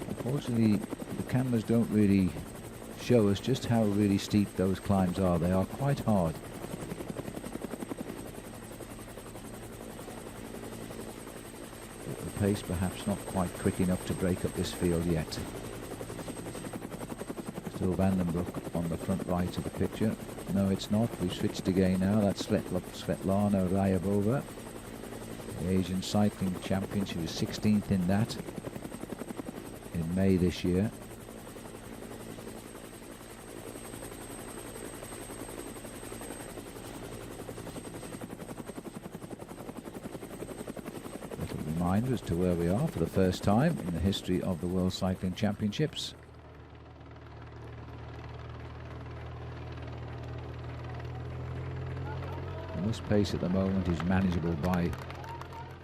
Unfortunately, the cameras don't really show us just how really steep those climbs are. They are quite hard. But the pace perhaps not quite quick enough to break up this field yet. Still Van den Broek on the front right of the picture. No, it's not. We've switched again now. That's Svetlana Ryabova, the Asian cycling champion. She was 16th in that in May this year. Little reminder as to where we are for the first time in the history of the World Cycling Championships. And this pace at the moment is manageable by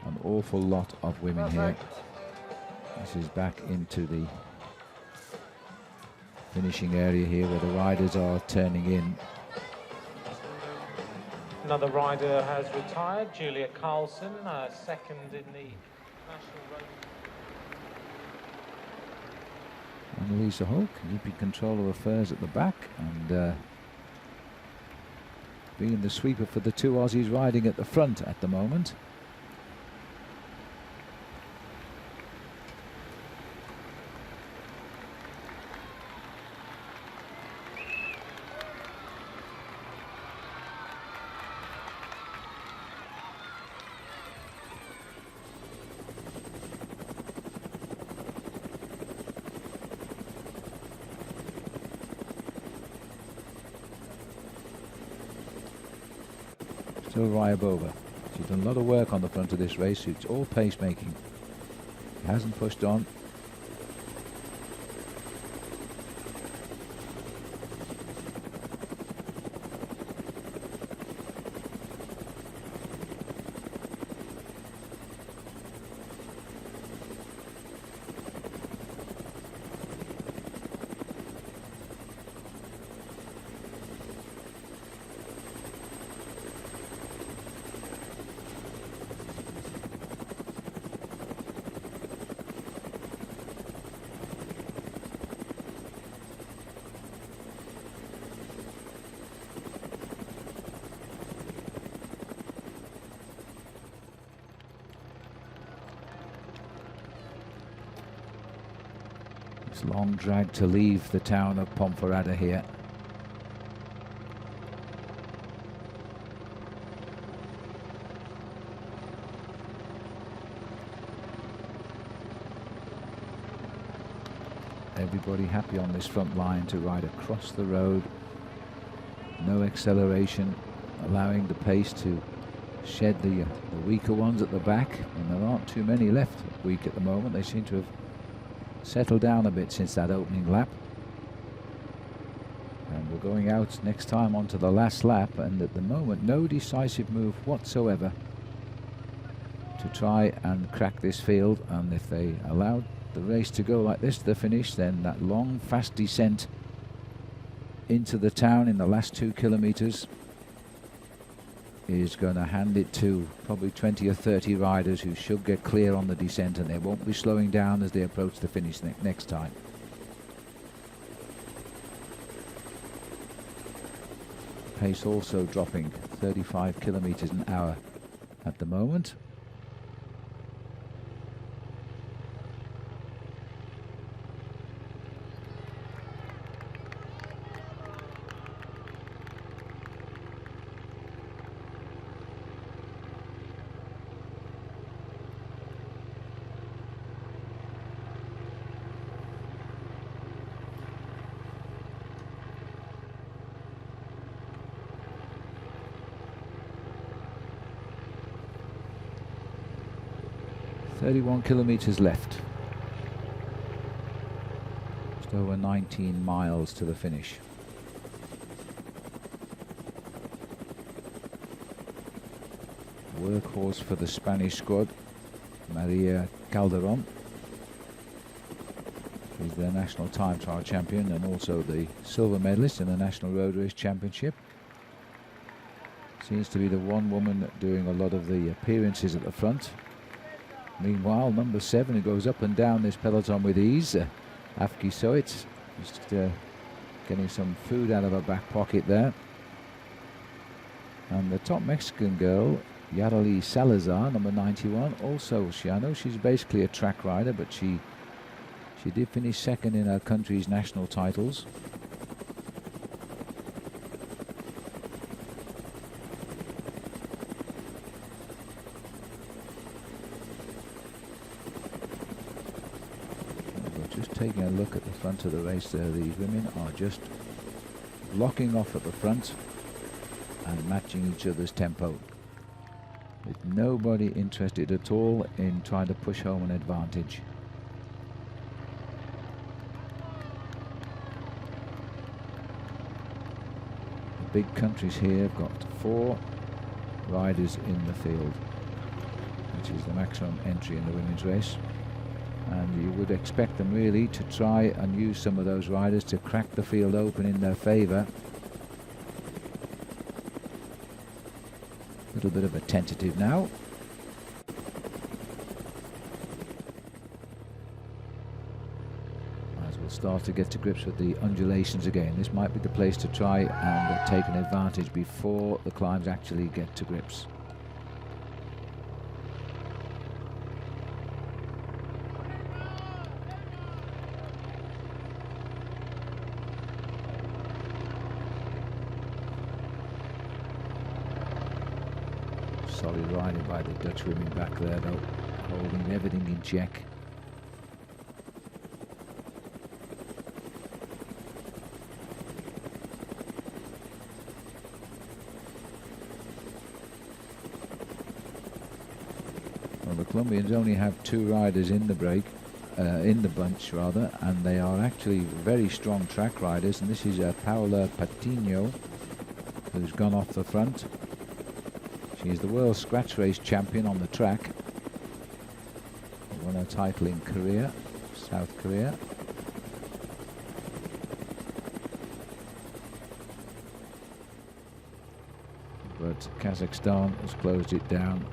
an awful lot of women here. This is back into the finishing area here where the riders are turning in. Another rider has retired, Julia Carlson, second in the national road. Annalisa Hulk keeping control of affairs at the back and being the sweeper for the 2 Aussies riding at the front at the moment. Still Ryabova. She's done a lot of work on the front of this race. It's all pace-making. Hasn't pushed on. It's long drag to leave the town of Ponferrada here. Everybody happy on this front line to ride across the road. No acceleration, allowing the pace to shed the weaker ones at the back, and there aren't too many left weak at the moment. They seem to have settled down a bit since that opening lap. We're going out next time onto the last lap, and at the moment no decisive move whatsoever to try and crack this field. And if they allowed the race to go like this to the finish, then that long fast descent into the town in the last 2 kilometers is going to hand it to probably 20 or 30 riders who should get clear on the descent, and they won't be slowing down as they approach the finish next time. Pace also dropping, 35 kilometers an hour at the moment. .31 kilometers left. Just over 19 miles to the finish. Workhorse for the Spanish squad, Maria Calderon. She's the national time trial champion and also the silver medalist in the National Road Race Championship. Seems to be the one woman doing a lot of the appearances at the front. Meanwhile, number 7, who goes up and down this peloton with ease, Afki Soit, just getting some food out of her back pocket there. And the top Mexican girl, Yareli Salazar, number 91, also, I know she's basically a track rider, but she did finish second in her country's national titles. Taking a look at the front of the race there, these women are just blocking off at the front and matching each other's tempo, with nobody interested at all in trying to push home an advantage. The big countries here have got 4 riders in the field, which is the maximum entry in the women's race. And you would expect them really to try and use some of those riders to crack the field open in their favour. A little bit of a tentative now. As we'll start to get to grips with the undulations again. This might be the place to try and take an advantage before the climbs actually get to grips. Solid riding by the Dutch women back there, though, holding everything in check. Well, the Colombians only have 2 riders in the bunch rather, and they are actually very strong track riders. And this is Paula Patino, who's gone off the front. She is the world scratch race champion on the track. Won her title in Korea, South Korea. But Kazakhstan has closed it down.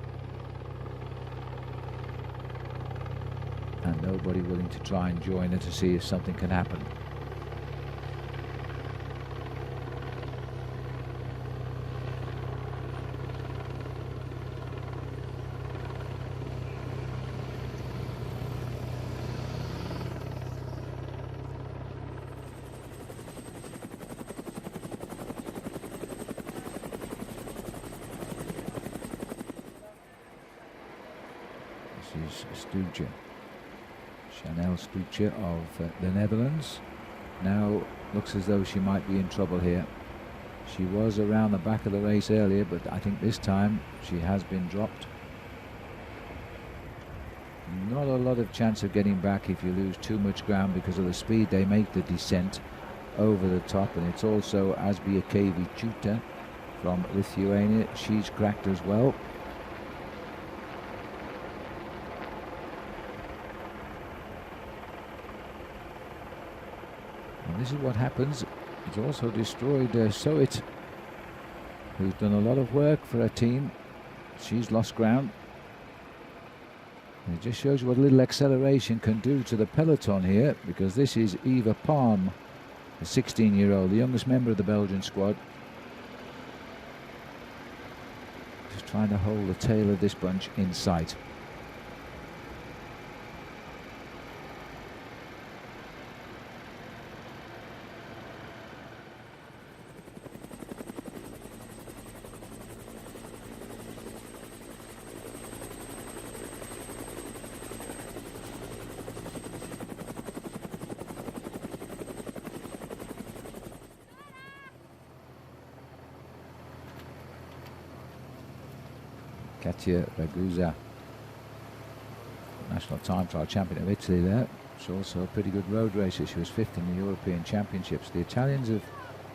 And nobody willing to try and join her to see if something can happen. Stoetje, Chanel Stoetje of the Netherlands. Now looks as though she might be in trouble here. She was around the back of the race earlier, but I think this time she has been dropped. Not a lot of chance of getting back if you lose too much ground because of the speed they make the descent. over the top, and it's also Asbiakevičiūtė from Lithuania. She's cracked as well. And this is what happens. It's also destroyed Soit, who's done a lot of work for her team. She's lost ground. And it just shows you what a little acceleration can do to the peloton here, because this is Eva Palm, the 16-year-old, the youngest member of the Belgian squad. Just trying to hold the tail of this bunch in sight. Ragusa, national time trial champion of Italy there. She's also a pretty good road racer. She was 5th in the European Championships. The Italians have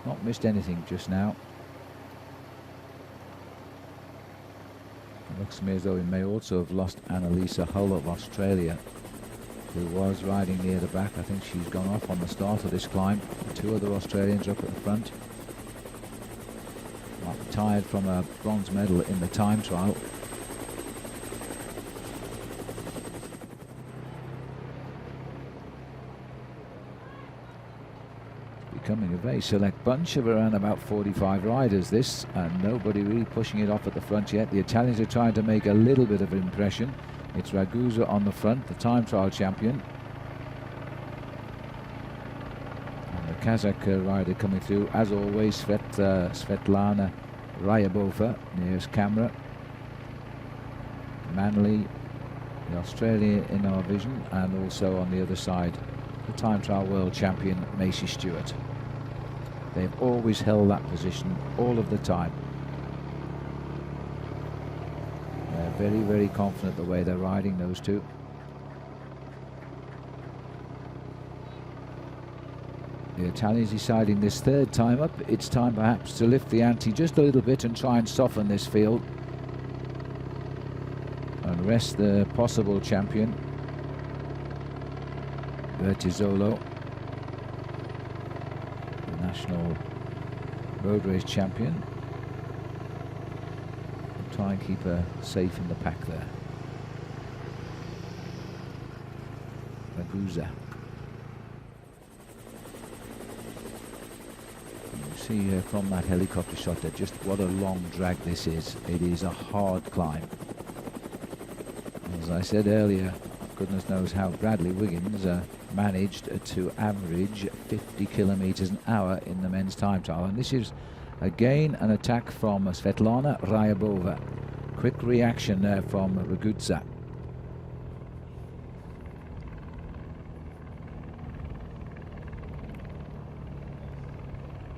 not missed anything just now. It looks to me as though we may also have lost Annalisa Hull of Australia, who was riding near the back. I think she's gone off on the start of this climb. The 2 other Australians are up at the front. Might be tired from a bronze medal in the time trial. Becoming a very select bunch of around about 45 riders this, and nobody really pushing it off at the front yet. The Italians are trying to make a little bit of an impression. It's Ragusa on the front, the time trial champion. And the Kazakh rider coming through, as always, Svetlana Ryabova, nearest camera. Manley, the Australian in our vision, and also on the other side, the time trial world champion, Macy Stewart. They've always held that position all of the time. They're very, very confident the way they're riding, those two. The Italians deciding this 3rd time up, it's time perhaps to lift the ante just a little bit and try and soften this field and rest the possible champion, Bertizzolo, the national road race champion, and try and keep her safe in the pack there. Ragusa. You see from that helicopter shot there just what a long drag this is. It is a hard climb. As I said earlier, goodness knows how Bradley Wiggins managed to average 50 kilometers an hour in the men's time trial. And this is again an attack from Svetlana Ryabova. Quick reaction there from Ragusa.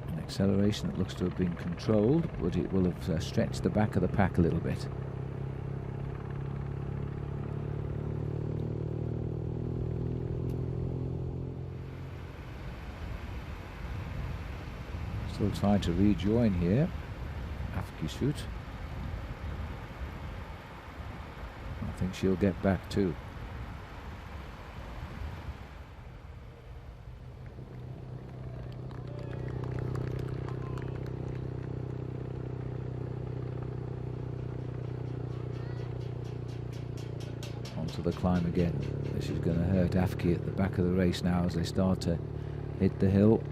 An acceleration that looks to have been controlled, but it will have stretched the back of the pack a little bit. Still trying to rejoin here, Afkisut. I think she'll get back too. Onto the climb again. This is going to hurt Afki at the back of the race now as they start to hit the hill.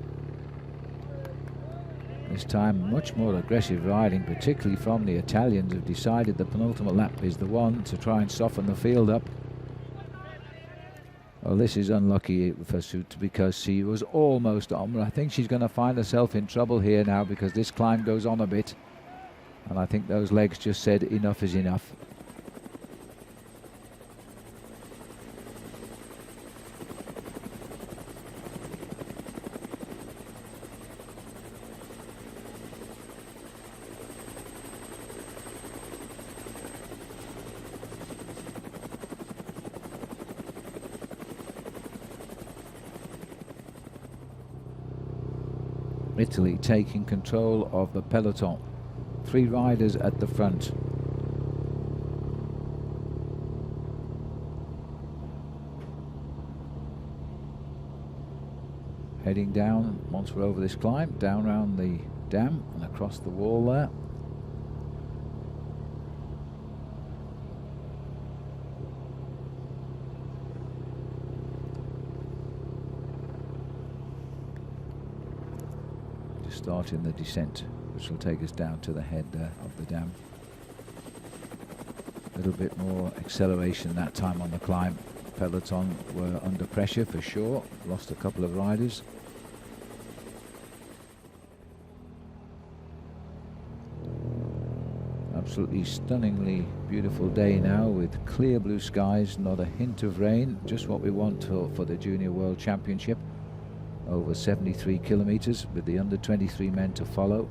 This time much more aggressive riding, particularly from the Italians, who've decided the penultimate lap is the one to try and soften the field up. Well, this is unlucky for Sut because she was almost on, but I think she's going to find herself in trouble here now because this climb goes on a bit, and I think those legs just said enough is enough. Italy taking control of the peloton. 3 riders at the front. Heading down, once we're over this climb, down around the dam and across the wall there. Just starting the descent, which will take us down to the head of the dam. A little bit more acceleration that time on the climb. Peloton were under pressure for sure, lost a couple of riders. Absolutely stunningly beautiful day now with clear blue skies, not a hint of rain, just what we want for the Junior World Championship. Over 73 kilometers with the under 23 men to follow.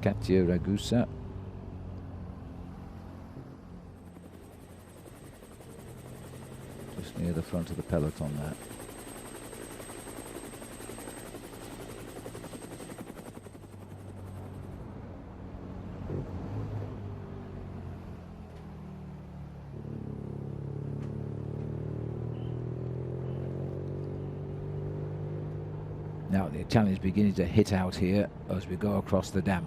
Katia Ragusa. Just near the front of the peloton there. Now the Italians beginning to hit out here as we go across the dam.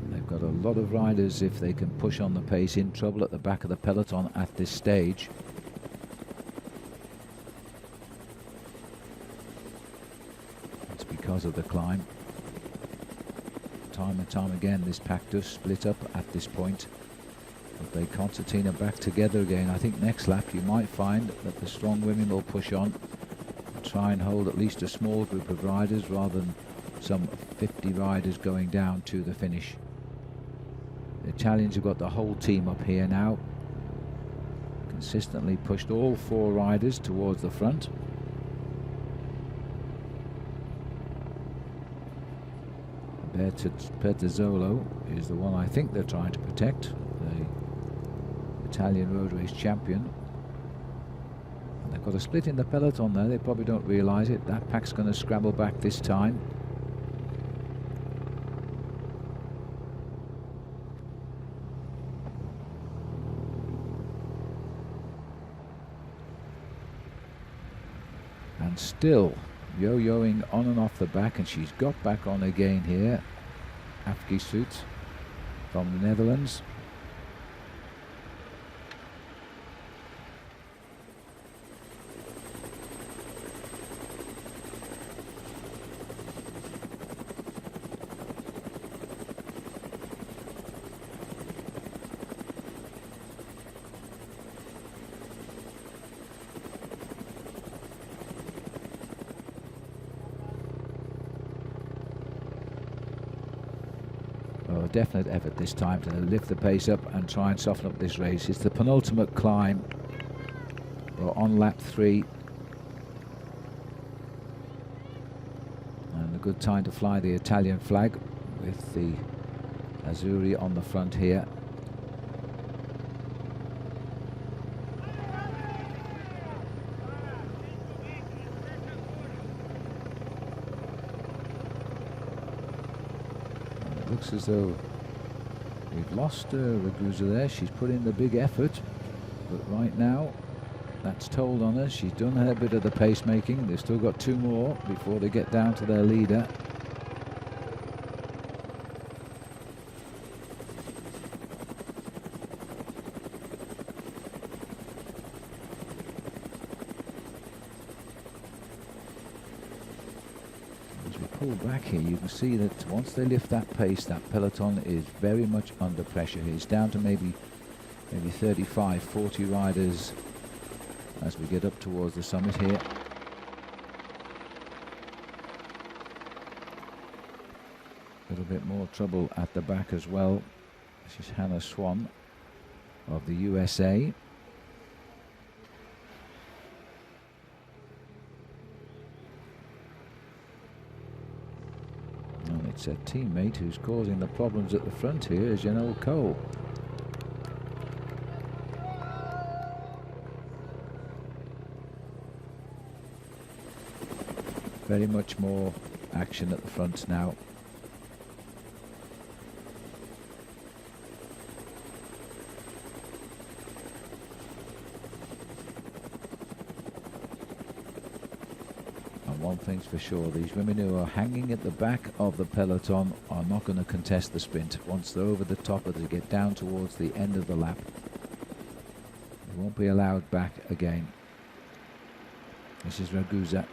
They've got a lot of riders, if they can push on the pace, in trouble at the back of the peloton at this stage. It's because of the climb. Time and time again this pack does split up at this point. If they concertina back together again, I think next lap you might find that the strong women will push on and try and hold at least a small group of riders rather than some 50 riders going down to the finish. The Italians have got the whole team up here now. Consistently pushed all 4 riders towards the front. Bertazzolo is the one I think they're trying to protect, the Italian road race champion. And they've got a split in the peloton there, they probably don't realise it. That pack's going to scramble back this time. And still yo-yoing on and off the back, and she's got back on again here. Afke Soet from the Netherlands. Definite effort this time to lift the pace up and try and soften up this race. It's the penultimate climb. We're on lap 3. And a good time to fly the Italian flag with the Azzurri on the front here. Looks as though we've lost Ragusa there. She's put in the big effort, but right now that's told on her. She's done her bit of the pacemaking. They've still got 2 more before they get down to their leader. Back here, you can see that once they lift that pace, that peloton is very much under pressure. It's down to maybe 35, 40 riders as we get up towards the summit here. A little bit more trouble at the back as well. This is Hannah Swan of the USA. It's a teammate who's causing the problems at the front here, is Janelle Cole. Very much more action at the front now. And one thing's for sure, these women who are hanging at the back of the peloton are not going to contest the sprint. Once they're over the top, as they get down towards the end of the lap, they won't be allowed back again. This is Ragusa,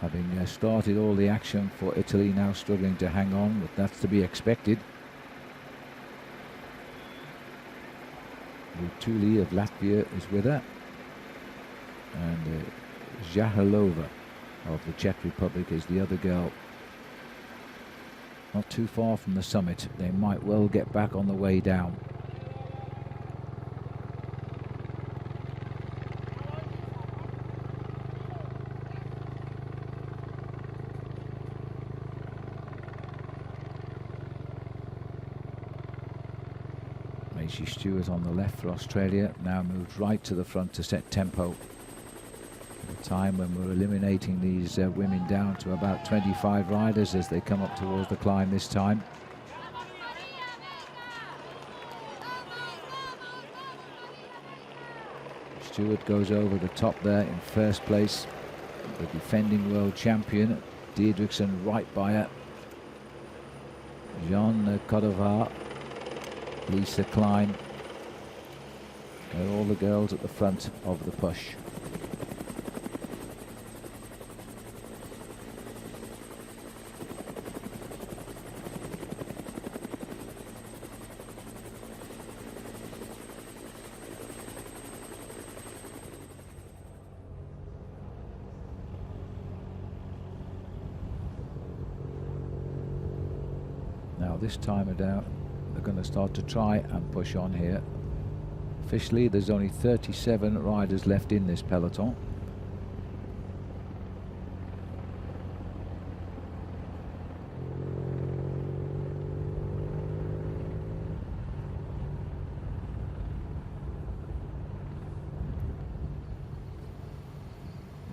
having started all the action for Italy, now struggling to hang on, but that's to be expected. Rutuli of Latvia is with her, and Zahalova of the Czech Republic is the other girl. Not too far from the summit. They might well get back on the way down. Macy Stewart on the left for Australia now moves right to the front to set tempo. At a time when we're eliminating these women down to about 25 riders as they come up towards the climb this time. Stewart goes over the top there in first place. The defending world champion, Diedrichsen, right by her. Jean Cordova, Lisa Klein. They're all the girls at the front of the push. Now this time of day, they're going to start to try and push on here. Officially, there's only 37 riders left in this peloton.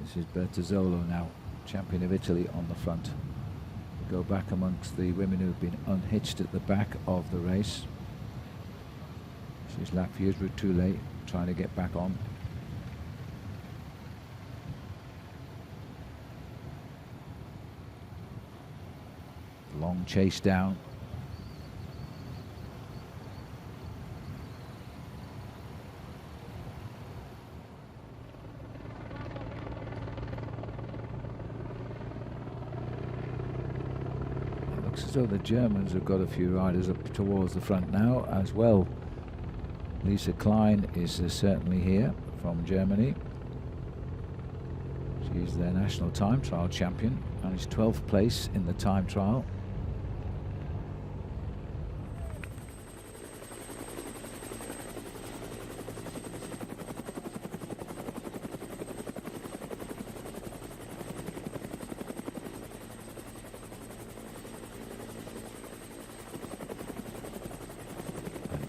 This is Bertazzolo now, champion of Italy, on the front. Go back amongst the women who've been unhitched at the back of the race. This is Latvia's Rutule trying to get back on. Long chase down. So the Germans have got a few riders up towards the front now as well. Lisa Klein is certainly here from Germany. She's their national time trial champion and is 12th place in the time trial.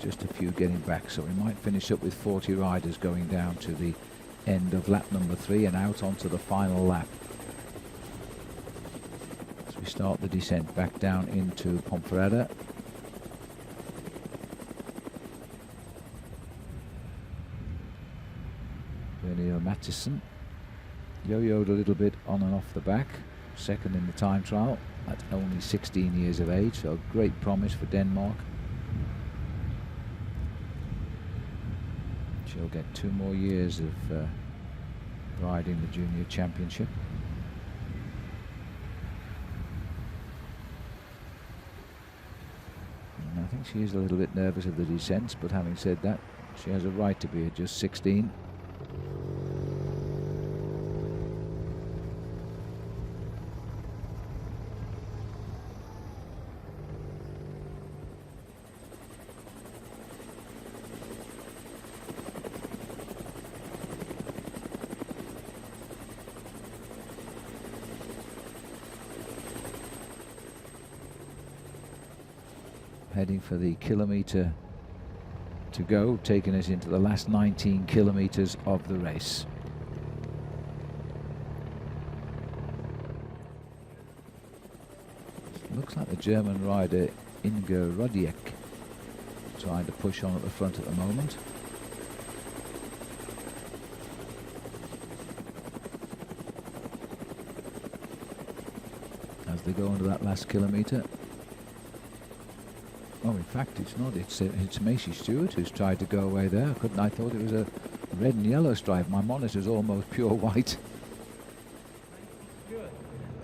Just a few getting back, so we might finish up with 40 riders going down to the end of lap number 3 and out onto the final lap. As we start the descent back down into Ponferrada. Vernio Mattison yo-yoed a little bit on and off the back, second in the time trial at only 16 years of age, so great promise for Denmark. She'll get 2 more years of riding the junior championship. And I think she is a little bit nervous of the descents, but having said that, she has a right to be at just 16. Heading for the kilometre to go, taking us into the last 19 kilometres of the race. Looks like the German rider Inge Rodiek trying to push on at the front at the moment. As they go into that last kilometre. Oh, in fact, it's not. It's Macy Stewart who's tried to go away there. I thought it was a red and yellow stripe. My monitor's almost pure white.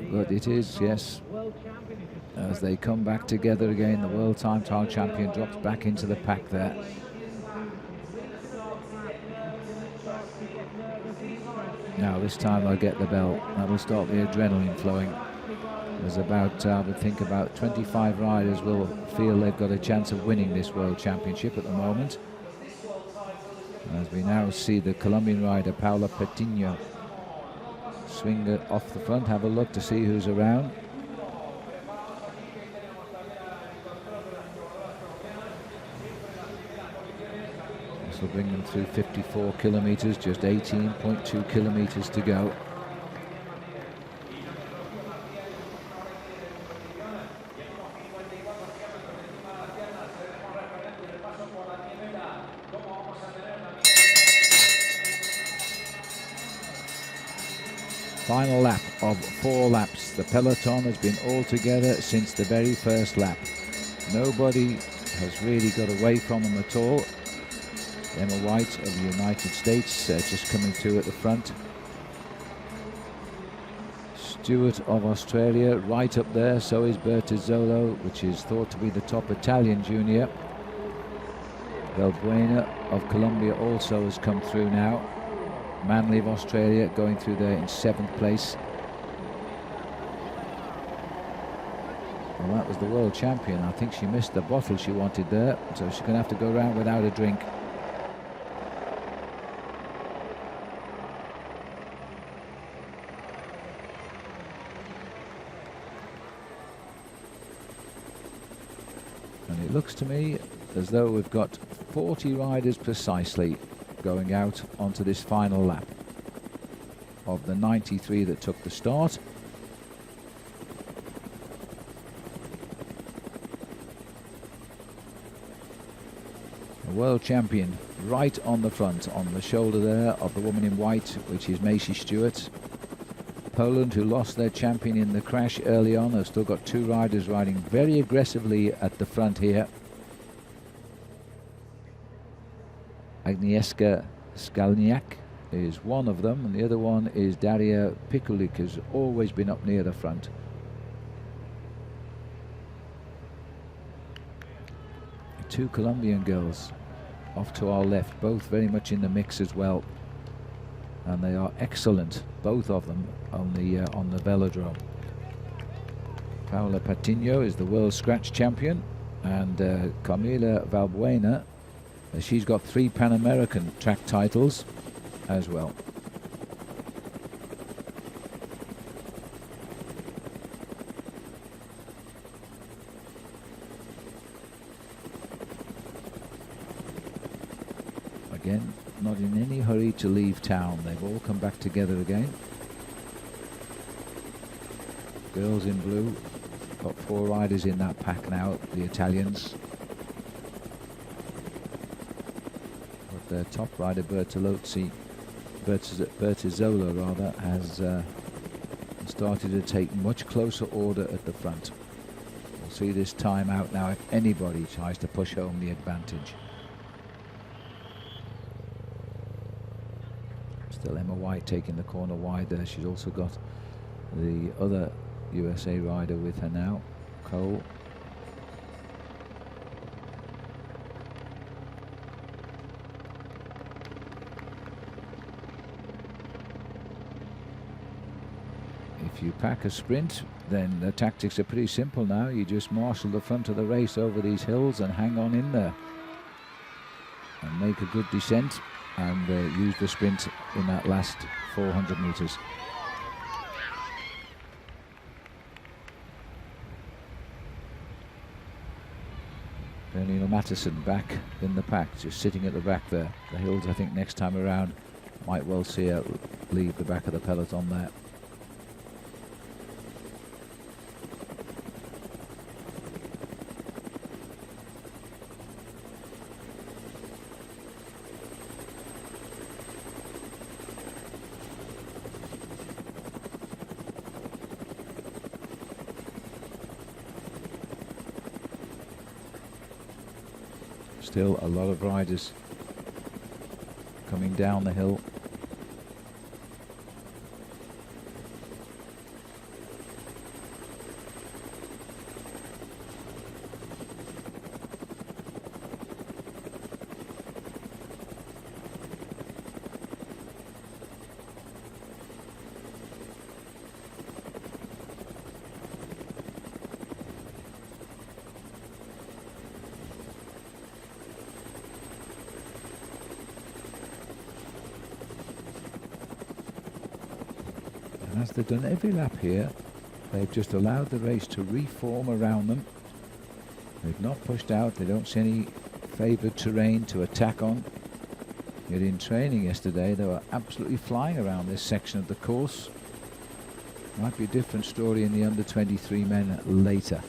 But it is, yes. As they come back together again, the world time trial champion drops back into the pack there. Now this time they'll get the bell. That'll start the adrenaline flowing. There's about, I would think, about 25 riders will feel they've got a chance of winning this World Championship at the moment. As we now see the Colombian rider Paula Patiño swing it off the front, have a look to see who's around. This will bring them through 54 kilometres, just 18.2 kilometres to go. Final lap of 4 laps. The peloton has been all together since the very first lap. Nobody has really got away from them at all. Emma White of the United States just coming through at the front. Stewart of Australia right up there, so is Bertazzolo, which is thought to be the top Italian junior. Valbuena of Colombia also has come through now. Manley of Australia going through there in 7th place. Well, that was the world champion. I think she missed the bottle she wanted there, so she's going to have to go around without a drink. And it looks to me as though we've got 40 riders precisely going out onto this final lap of the 93 that took the start. The world champion right on the front, on the shoulder there of the woman in white, which is Macy Stewart. Poland, who lost their champion in the crash early on, have still got 2 riders riding very aggressively at the front here. Agnieszka Skalniak is one of them, and the other one is Daria Pikulik, who's always been up near the front. The 2 Colombian girls off to our left, both very much in the mix as well, and they are excellent, both of them, on the velodrome. Paula Patiño is the world scratch champion, and Camila Valbuena, she's got 3 Pan American track titles as well. Again, not in any hurry to leave town. They've all come back together again. Girls in blue, got 4 riders in that pack now, the Italians. Their top rider Bertazzolo rather has started to take much closer order at the front. We'll see this time out now if anybody tries to push home the advantage. Still Emma White taking the corner wide there. She's also got the other USA rider with her now, Cole. If you pack a sprint, then the tactics are pretty simple now. You just marshal the front of the race over these hills and hang on in there and make a good descent and use the sprint in that last 400 meters. Neil Matteson back in the pack, just sitting at the back there. The hills, I think, next time around might well see her leave the back of the peloton there. Still a lot of riders coming down the hill. And as they've done every lap here, they've just allowed the race to reform around them. They've not pushed out. They don't see any favoured terrain to attack on. Yet in training yesterday, they were absolutely flying around this section of the course. Might be a different story in the under-23 men later.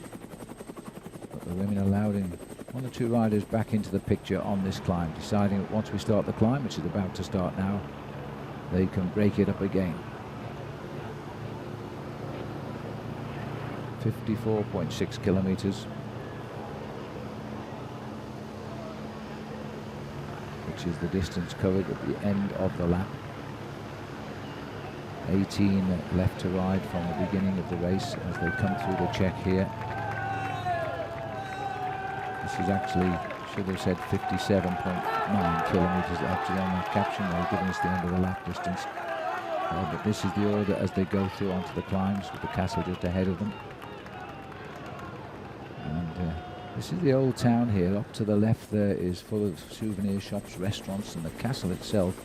But the women allowing one or two riders back into the picture on this climb, deciding that once we start the climb, which is about to start now, they can break it up again. 54.6 kilometers, which is the distance covered at the end of the lap. 18 left to ride from the beginning of the race as they come through the check here. This is actually, should have said 57.9 kilometers actually on that caption. They're giving us the end of the lap distance. But this is the order as they go through onto the climbs, with the castle just ahead of them. This is the old town here. Up to the left there is full of souvenir shops, restaurants, and the castle itself,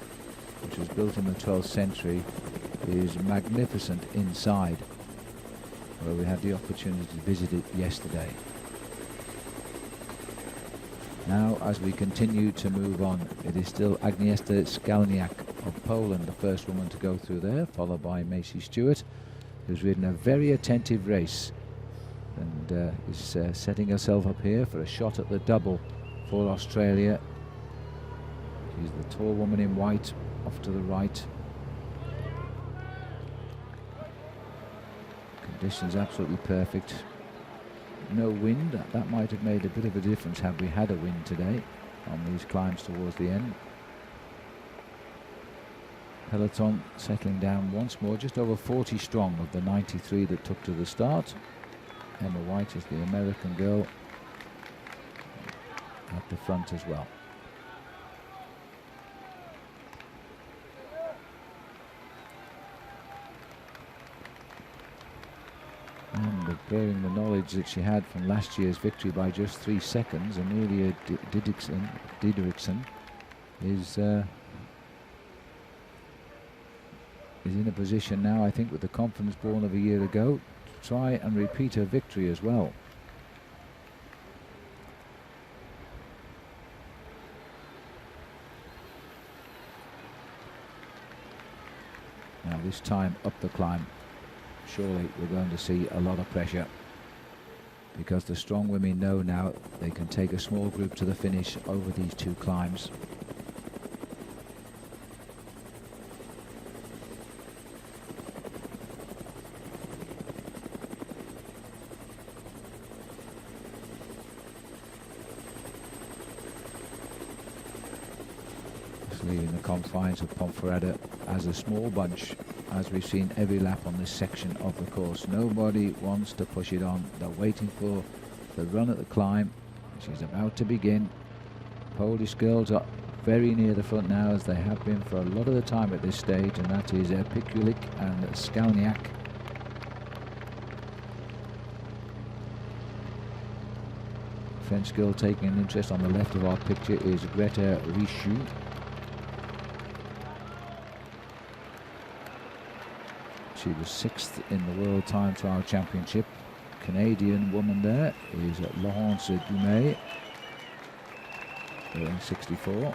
which was built in the 12th century, is magnificent inside, where we had the opportunity to visit it yesterday. Now, as we continue to move on, it is still Agnieszka Skalniak of Poland, the first woman to go through there, followed by Macy Stewart, who's ridden a very attentive race and is setting herself up here for a shot at the double for Australia. She's the tall woman in white off to the right. Conditions absolutely perfect. No wind. That might have made a bit of a difference had we had a wind today on these climbs towards the end. Peloton settling down once more, just over 40 strong of the 93 that took to the start. Emma White is the American girl at the front as well. And bearing the knowledge that she had from last year's victory by just 3 seconds, Amelia Didriksen is in a position now, I think, with the confidence born of a year ago, to try and repeat her victory as well. Now this time up the climb, surely we're going to see a lot of pressure, because the strong women know now they can take a small group to the finish over these 2 climbs. Leaving the confines of Ponferrada as a small bunch, as we've seen every lap on this section of the course. Nobody wants to push it on. They're waiting for the run at the climb, which is about to begin. Polish girls are very near the front now, as they have been for a lot of the time at this stage, and that is Pikulik and Skalniak. French girl taking an interest on the left of our picture is Greta Richoux. She was 6th in the World Time Trial Championship. Canadian woman there is Laurence Dumais, wearing 64.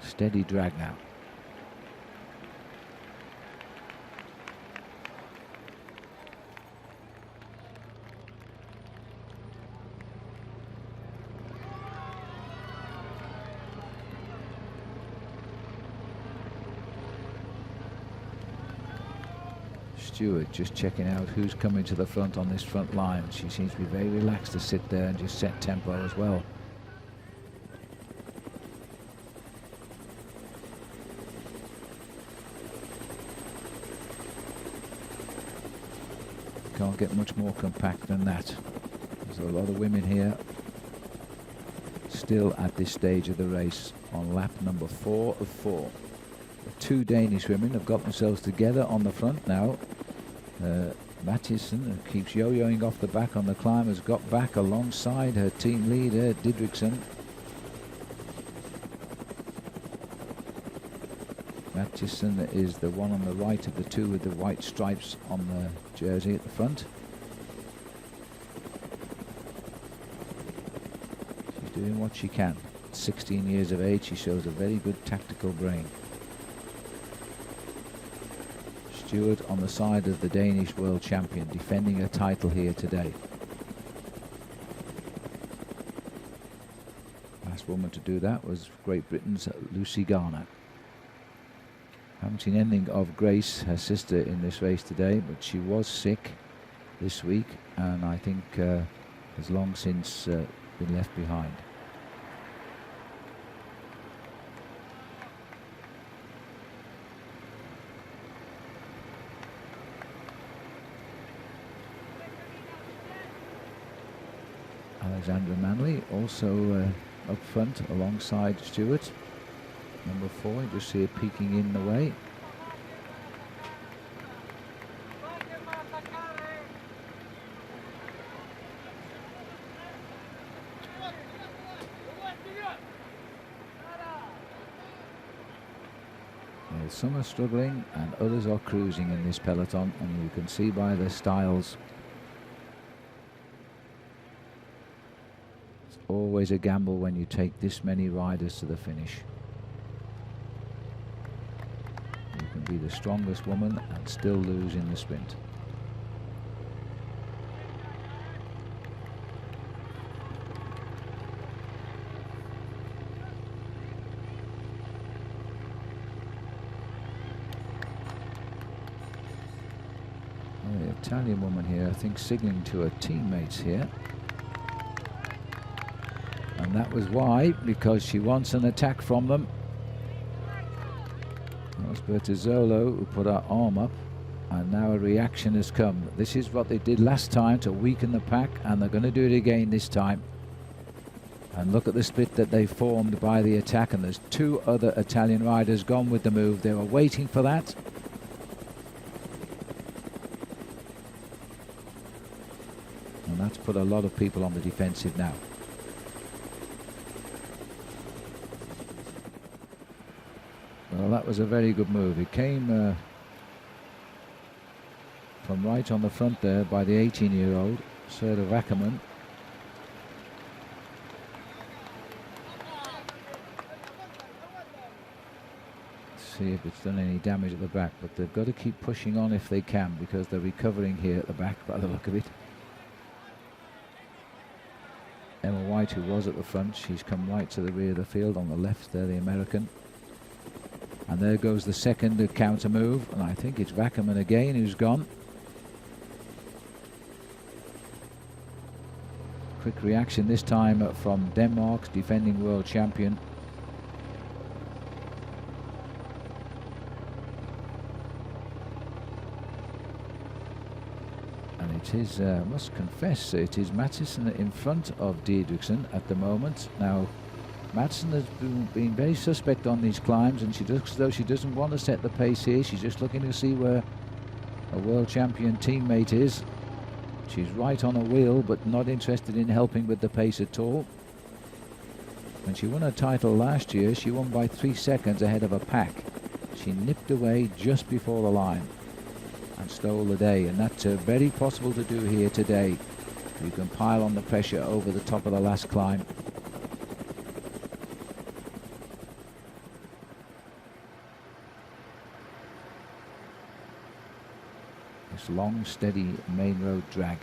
Steady drag now. Stewart just checking out who's coming to the front on this front line. She seems to be very relaxed to sit there and just set tempo as well. Can't get much more compact than that. There's a lot of women here still at this stage of the race on lap number 4 of 4. The 2 Danish women have got themselves together on the front now. Mathisen, who keeps yo-yoing off the back on the climb, has got back alongside her team leader Didriksen. Mathisen is the one on the right of the two with the white stripes on the jersey at the front. She's doing what she can. At 16 years of age, she shows a very good tactical brain. Stewart on the side of the Danish world champion, defending her title here today. Last woman to do that was Great Britain's Lucy Garner. Haven't seen anything of Grace, her sister, in this race today, but she was sick this week and I think has long since been left behind. Alexandra Manley also up front alongside Stewart. Number 4, you just see her peeking in the way. Well, some are struggling and others are cruising in this peloton, and you can see by their styles. It's always a gamble when you take this many riders to the finish. Be the strongest woman and still lose in the sprint. Oh, the Italian woman here, I think, signaling to her teammates here. And that was why, because she wants an attack from them. Bertazzolo, who put her arm up, and now a reaction has come. This is what they did last time to weaken the pack, and they're going to do it again this time. And look at the split that they formed by the attack, and there's 2 other Italian riders gone with the move. They were waiting for that. And that's put a lot of people on the defensive now. Well, that was a very good move. It came from right on the front there by the 18-year-old, Serta Wackerman. See if it's done any damage at the back, but they've got to keep pushing on if they can, because they're recovering here at the back by the look of it. Emma White, who was at the front, she's come right to the rear of the field on the left there, the American. And there goes the second counter move, and I think it's Wackerman again who's gone. Quick reaction this time from Denmark's defending world champion. And it is, must confess, it is Mathisen in front of Didriksen at the moment. Now, Mathisen has been very suspect on these climbs, and she looks as though she doesn't want to set the pace here. She's just looking to see where a world champion teammate is. She's right on a wheel, but not interested in helping with the pace at all. When she won her title last year, she won by 3 seconds ahead of a pack. She nipped away just before the line and stole the day, and that's very possible to do here today. You can pile on the pressure over the top of the last climb. Long, steady main road drag.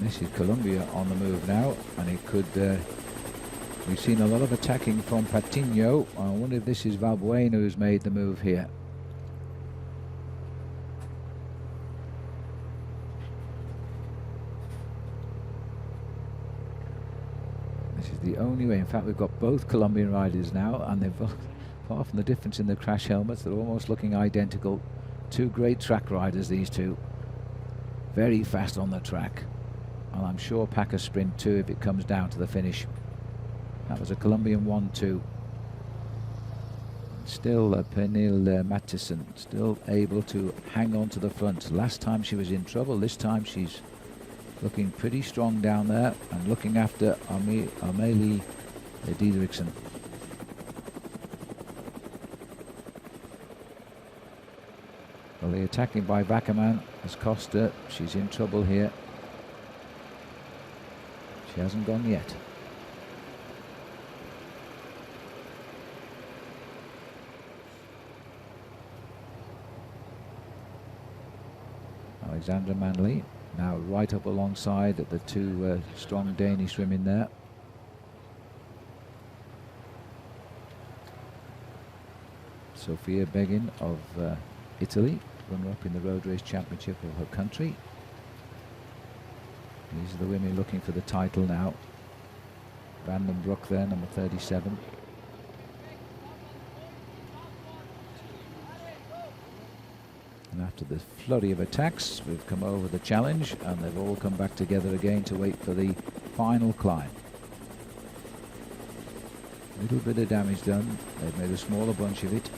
This is Colombia on the move now, and it could. We've seen a lot of attacking from Patiño. I wonder if this is Valbuena who's made the move here. This is the only way. In fact, we've got both Colombian riders now, and they've, apart from the difference in the crash helmets, they're almost looking identical. Two great track riders, these two. Very fast on the track. And I'm sure pack a sprint too if it comes down to the finish. That was a Colombian 1-2. Still Pernille Mattison still able to hang on to the front. Last time she was in trouble. This time she's looking pretty strong down there and looking after Amelie Diederiksen. Well, the attacking by Wackerman has cost her. She's in trouble here. She hasn't gone yet. Alexandra Manley now right up alongside the two strong Danish women there. Sophia Begin of Italy, runner-up in the Road Race Championship of her country. These are the women looking for the title now. Vandenbroek there, number 37. And after the flurry of attacks, we've come over the challenge, and they've all come back together again to wait for the final climb. A little bit of damage done. They've made a smaller bunch of it.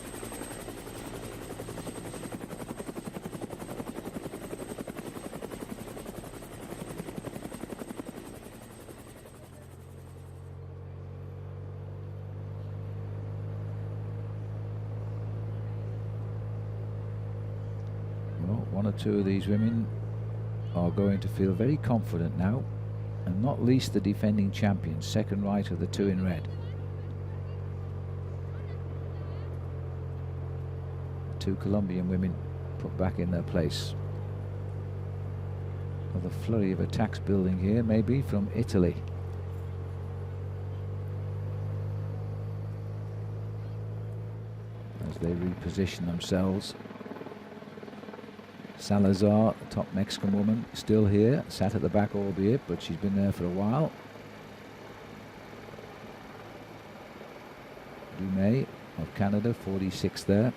One or two of these women are going to feel very confident now, and not least the defending champions, second right of the two in red. Two Colombian women put back in their place. Another flurry of attacks building here, maybe from Italy. As they reposition themselves. Salazar, the top Mexican woman, still here, sat at the back albeit, but she's been there for a while. Dumais of Canada, 46th there.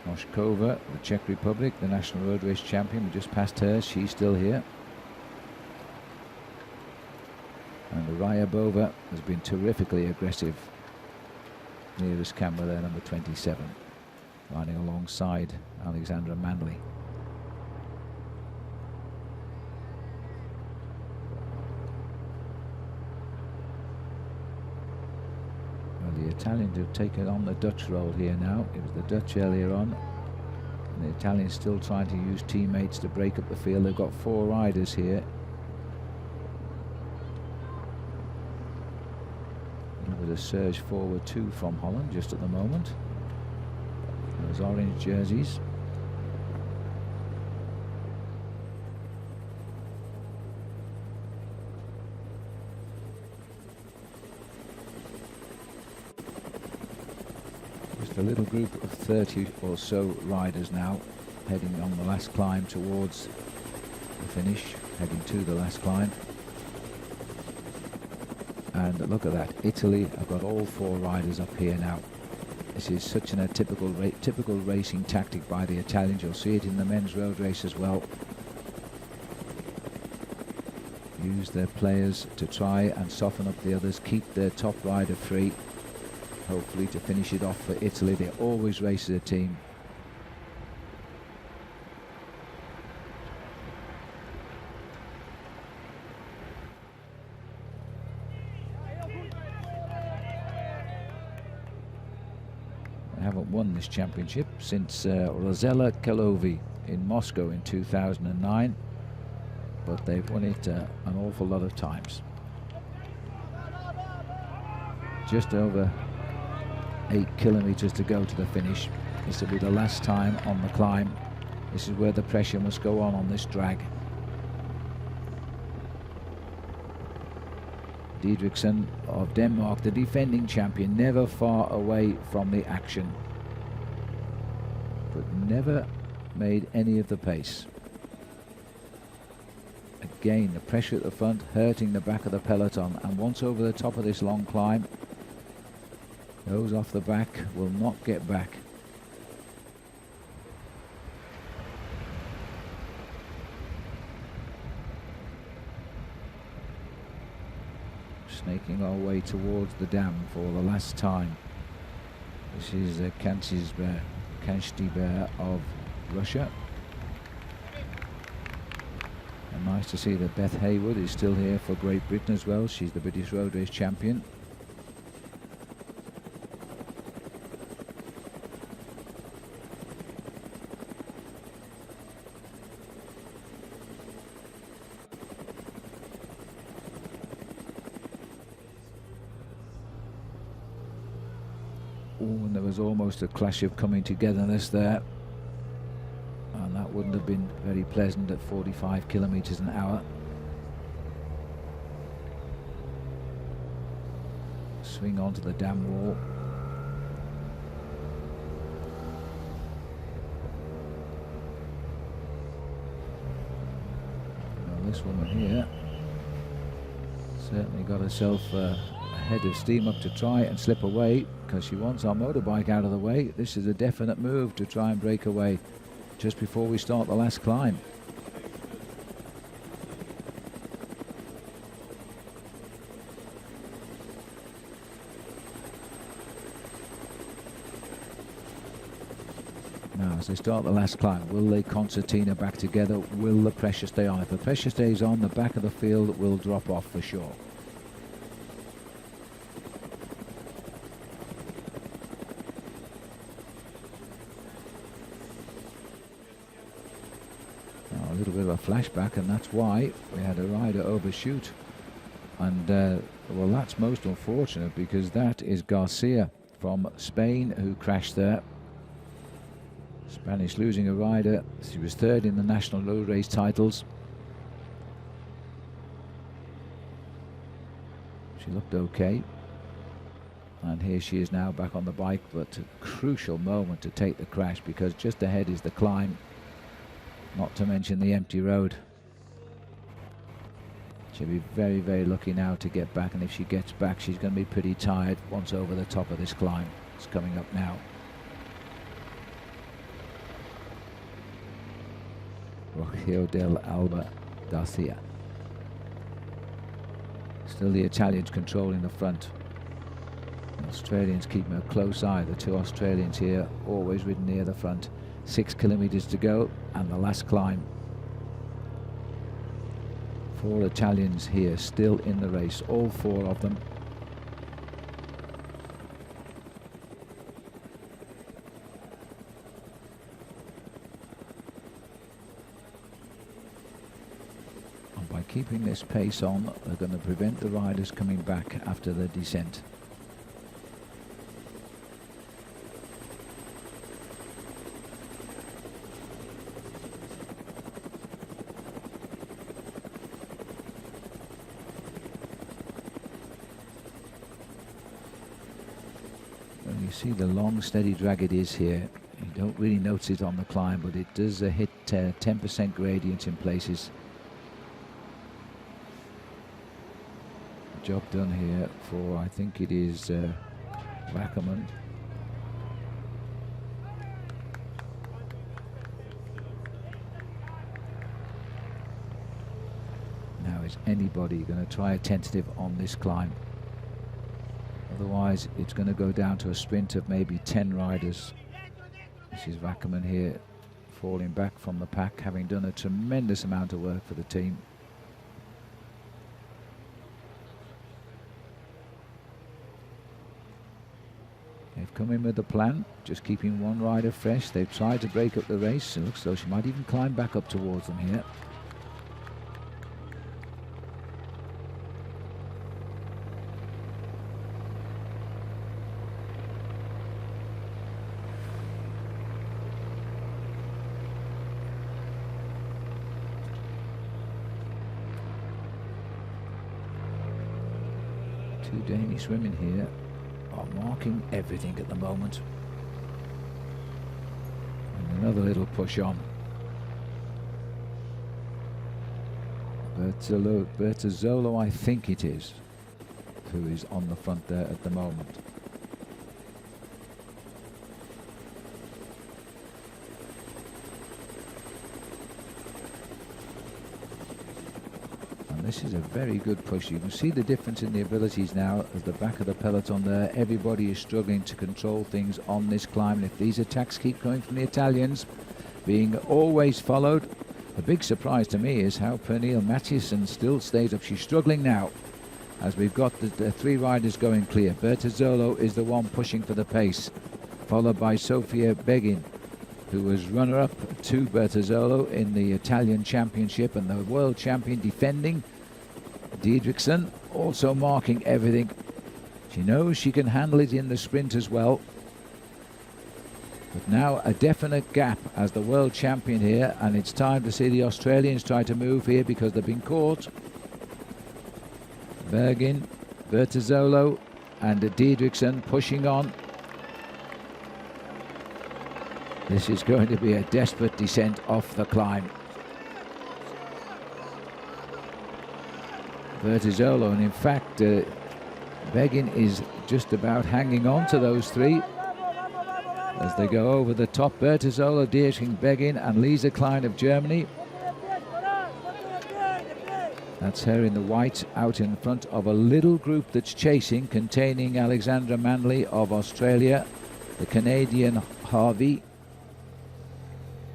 Moshkova, the Czech Republic, the national road race champion, we just passed her, she's still here. And Ryabova has been terrifically aggressive. Nearest camera there, number 27. Riding alongside Alexandra Manley. Well, the Italians have taken on the Dutch role here now. It was the Dutch earlier on, and the Italians still trying to use teammates to break up the field. They've got 4 riders here. A little bit of surge forward too from Holland just at the moment. Those orange jerseys. Just a little group of 30 or so riders now heading on the last climb towards the finish, heading to the last climb. And look at that, Italy have got all 4 riders up here now. This is such a typical racing tactic by the Italians. You'll see it in the men's road race as well. Use their players to try and soften up the others, keep their top rider free, hopefully to finish it off for Italy. They always race as a team. Haven't won this championship since Rosella Kelovi in Moscow in 2009, but they've won it an awful lot of times. Just over 8 kilometers to go to the finish. This will be the last time on the climb. This is where the pressure must go on this drag. Didriksen of Denmark, the defending champion, never far away from the action, but never made any of the pace. Again, the pressure at the front hurting the back of the peloton, and once over the top of this long climb, those off the back will not get back. Snaking our way towards the dam for the last time. This is Kanstiber of Russia. And nice to see that Beth Haywood is still here for Great Britain as well. She's the British Road Race champion. And there was almost a clash of coming togetherness there, and that wouldn't have been very pleasant at 45 kilometers an hour. Swing onto the dam wall. Well, this woman here certainly got herself a head of steam up to try and slip away, because she wants our motorbike out of the way. This is a definite move to try and break away just before we start the last climb. Now, as they start the last climb, will they concertina back together? Will the pressure stay on? If the pressure stays on, the back of the field will drop off for sure. A little bit of a flashback, and that's why we had a rider overshoot. And well, that's most unfortunate, because that is Garcia from Spain who crashed there. Spanish losing a rider. She was third in the national road race titles. She looked okay, and here she is now back on the bike, but a crucial moment to take the crash, because just ahead is the climb, not to mention the empty road. She'll be very, very lucky now to get back, and if she gets back, she's going to be pretty tired once over the top of this climb. It's coming up now. Rocio del Alba Garcia. Still the Italians controlling the front. The Australians keeping a close eye. The two Australians here, always ridden near the front. 6 kilometers to go, and the last climb. 4 Italians here still in the race, all 4 of them. And by keeping this pace on, they're going to prevent the riders coming back after the descent. See the long steady drag it is here. You don't really notice it on the climb, but it does hit 10% gradient in places. Job done here for, I think it is Wackerman. Now, is anybody going to try a tentative on this climb? Otherwise, it's going to go down to a sprint of maybe 10 riders. This is Wackerman here, falling back from the pack, having done a tremendous amount of work for the team. They've come in with a plan, just keeping one rider fresh. They've tried to break up the race. It looks as though she might even climb back up towards them here. two Danish women here are marking everything at the moment. And another little push on. Bertazzolo, I think it is, who is on the front there at the moment. This is a very good push. You can see the difference in the abilities now at the back of the peloton there. Everybody is struggling to control things on this climb, and if these attacks keep coming from the Italians, being always followed, the big surprise to me is how Pernille Mathiesen still stays up. She's struggling now as we've got the three riders going clear. Bertazzolo is the one pushing for the pace, followed by Sofia Begin, who was runner-up to Bertazzolo in the Italian Championship, and the world champion defending. Didriksen also marking everything. She knows she can handle it in the sprint as well. But now a definite gap as the world champion here, and it's time to see the Australians try to move here because they've been caught. Bergin, Bertazzolo and Didriksen pushing on. This is going to be a desperate descent off the climb. Bertazzolo, and in fact Begin is just about hanging on to those three as they go over the top. Bertazzolo, Dietrich Begin and Lisa Klein of Germany. That's her in the white out in front of a little group that's chasing, containing Alexandra Manley of Australia, the Canadian Harvey.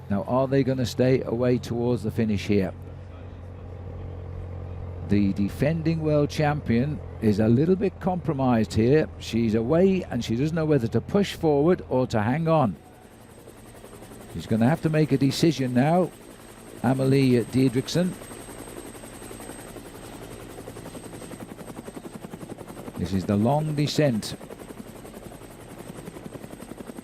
Now, are they going to stay away towards the finish here? The defending world champion is a little bit compromised here. She's away and she doesn't know whether to push forward or to hang on. She's going to have to make a decision now. Amalie Didriksen. This is the long descent.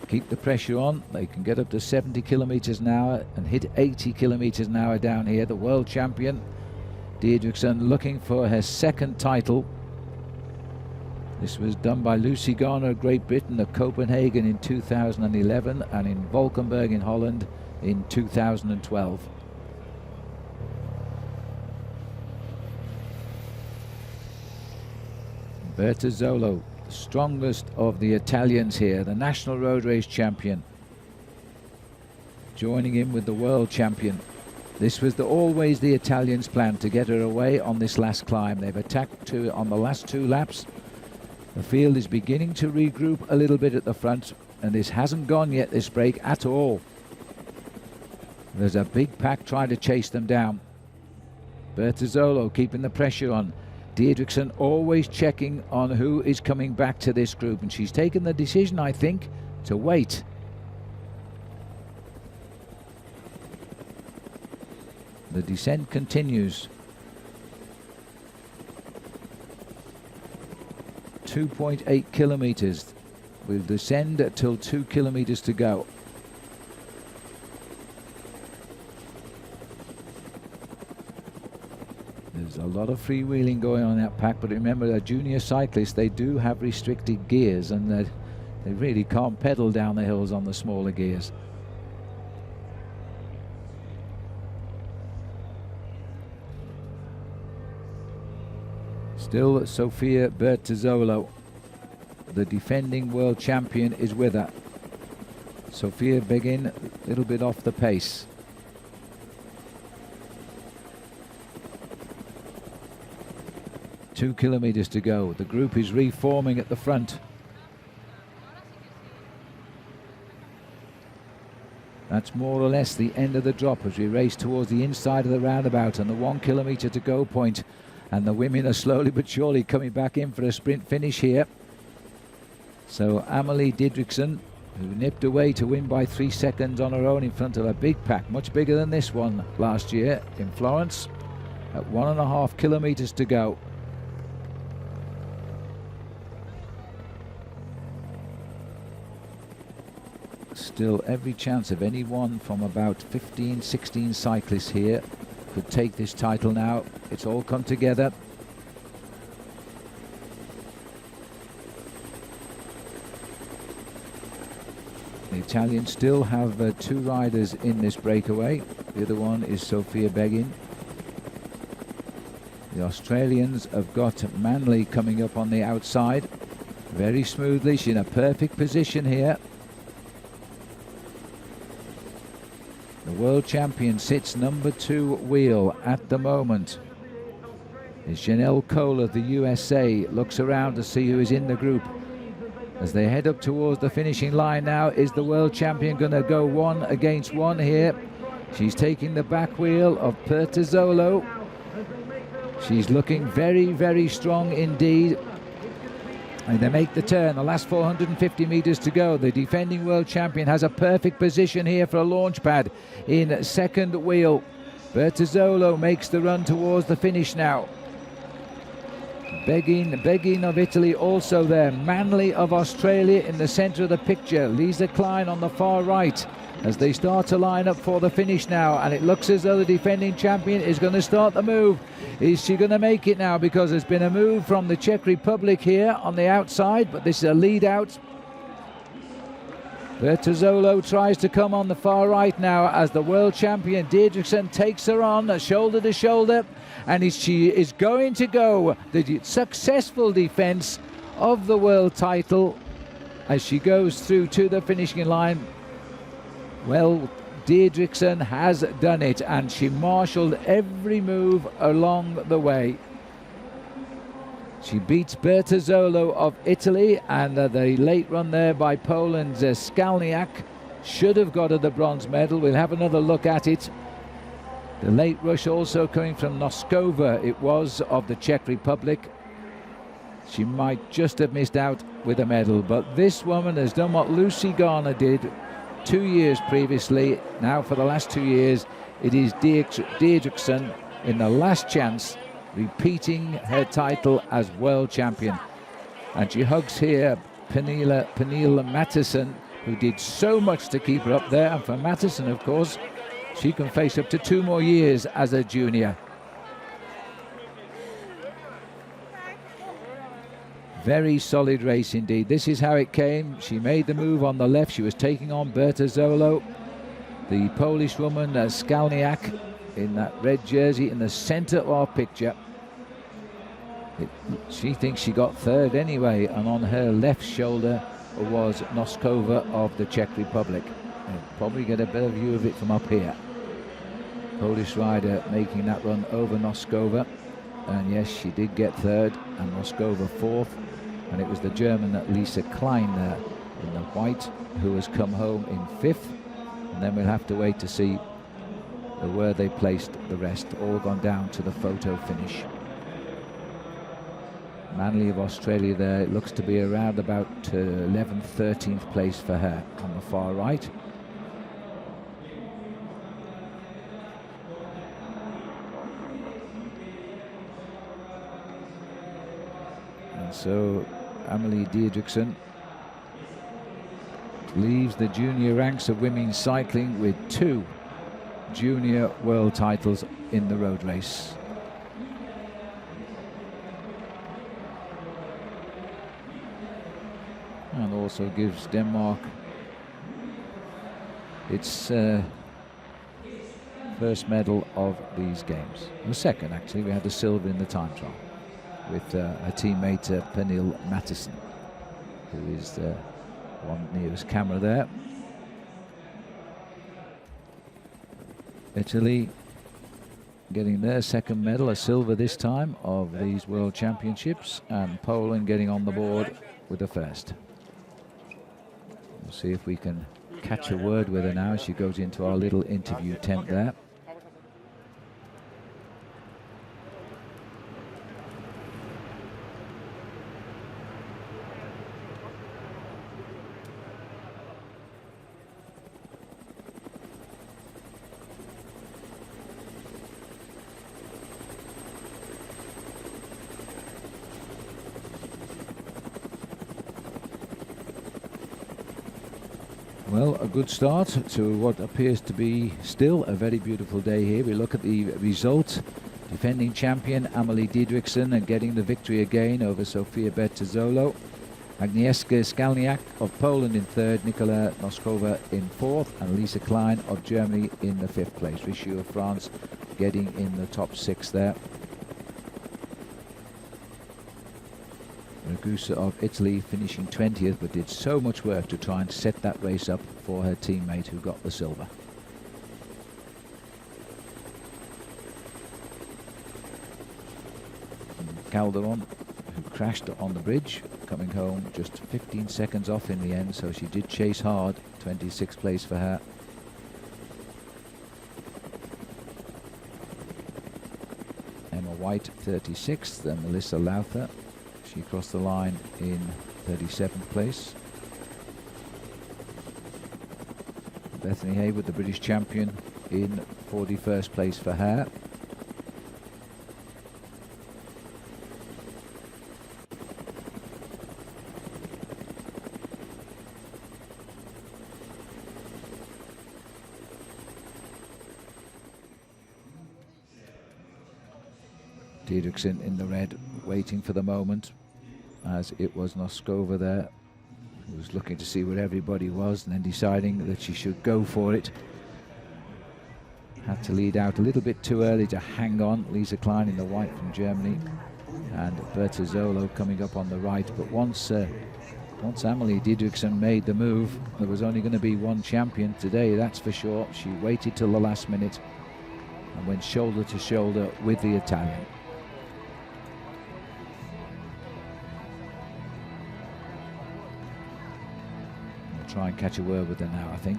Keep the pressure on. They can get up to 70 kilometers an hour and hit 80 kilometers an hour down here. The world champion Didriksen looking for her second title. This was done by Lucy Garner of Great Britain at Copenhagen in 2011 and in Valkenburg in Holland in 2012. Bertazzolo, the strongest of the Italians here, the national road race champion, joining in with the world champion. This was always the Italians' plan, to get her away on this last climb. They've attacked on the last two laps. The field is beginning to regroup a little bit at the front, and this hasn't gone yet, this break, at all. There's a big pack trying to chase them down. Bertazzolo keeping the pressure on. Didriksen always checking on who is coming back to this group, and she's taken the decision, I think, to wait. The descent continues. 2.8 kilometers. We'll descend till 2 kilometers to go. There's a lot of freewheeling going on in that pack, but remember, the junior cyclists, they do have restricted gears, and they really can't pedal down the hills on the smaller gears. Still Sofia Bertazzolo, the defending world champion, is with her. Sofia Begin a little bit off the pace. Two kilometers to go. The group is reforming at the front. That's more or less the end of the drop as we race towards the inside of the roundabout and the 1 kilometer to go point. And the women are slowly but surely coming back in for a sprint finish here. So Amalie Didriksen, who nipped away to win by 3 seconds on her own in front of a big pack, much bigger than this one last year in Florence, at 1.5 kilometers to go. Still every chance of any one from about 15, 16 cyclists here could take this title now. It's all come together. Italians still have 2 riders in this breakaway. The other one is Sofia Begin. The Australians have got Manley coming up on the outside very smoothly. She's in a perfect position here. The world champion sits number 2 wheel at the moment. Is Janelle Cole of the USA. Looks around to see who is in the group. As they head up towards the finishing line now, is the world champion going to go 1 against 1 here? She's taking the back wheel of Bertazzolo. She's looking very, very strong indeed. And they make the turn, the last 450 meters to go. The defending world champion has a perfect position here for a launch pad in second wheel. Bertazzolo makes the run towards the finish now. Begin of Italy also there. Manley of Australia in the center of the picture. Lisa Klein on the far right as they start to line up for the finish now. And it looks as though the defending champion is going to start the move. Is she going to make it now? Because there's been a move from the Czech Republic here on the outside, but this is a lead out. Bertazzolo tries to come on the far right now as the world champion Didrikson takes her on shoulder to shoulder, and she is going to go the successful defense of the world title as she goes through to the finishing line. Well, Didrikson has done it, and she marshaled every move along the way. She beats Bertazzolo of Italy, and the late run there by Poland's Skalniak should have got her the bronze medal. We'll have another look at it. The late rush also coming from Noskova, it was, of the Czech Republic. She might just have missed out with a medal, but this woman has done what Lucy Garner did 2 years previously. Now for the last 2 years, it is Didrikson in the last chance, repeating her title as world champion. And she hugs here Pernille Mathiesen, who did so much to keep her up there. And for Mathiesen, of course, she can face up to 2 more years as a junior. Very solid race indeed. This is how it came. She made the move on the left. She was taking on Bertazzolo. The Polish woman, Skalniak, in that red jersey in the center of our picture. She thinks she got third anyway, and on her left shoulder was Noskova of the Czech Republic. You'll probably get a better view of it from up here. Polish rider making that run over Noskova, and yes, she did get third, and Noskova fourth, and it was the German Lisa Klein there in the white who has come home in fifth, and then we'll have to wait to see where they placed the rest. All gone down to the photo finish. Manley of Australia there, it looks to be around about 11th, 13th place for her on the far right. And so Amelie Didrikson leaves the junior ranks of women's cycling with 2 junior world titles in the road race. And also gives Denmark its first medal of these games. The second, actually. We had the silver in the time trial with her teammate Pernille Mathiesen, who is the one nearest camera there. Italy getting their second medal, a silver this time, of these World Championships, and Poland getting on the board with the first. We'll see if we can catch a word with her now as she goes into our little interview tent there. Well, a good start to what appears to be still a very beautiful day here. We look at the result. Defending champion Amelie Didrikson and getting the victory again over Sofia Bertazzolo. Agnieszka Skalniak of Poland in third, Nicola Noskova in fourth, and Lisa Klein of Germany in the fifth place. Richu of France getting in the top six there. Ragusa of Italy finishing 20th, but did so much work to try and set that race up for her teammate who got the silver. And Calderon, who crashed on the bridge, coming home just 15 seconds off in the end, so she did chase hard. 26th place for her. Emma White 36th, and Melissa Lowther, she crossed the line in 37th place. Bethany Haywood, the British champion, in 41st place for her. Didrikson in the red, waiting for the moment, as it was Noskova there, who was looking to see where everybody was and then deciding that she should go for it. Had to lead out a little bit too early to hang on. Lisa Klein in the white from Germany, and Berta Zolo coming up on the right. But once Amelie Didrikson made the move, there was only going to be one champion today, that's for sure. She waited till the last minute and went shoulder to shoulder with the Italian. Try and catch a word with her now, I think.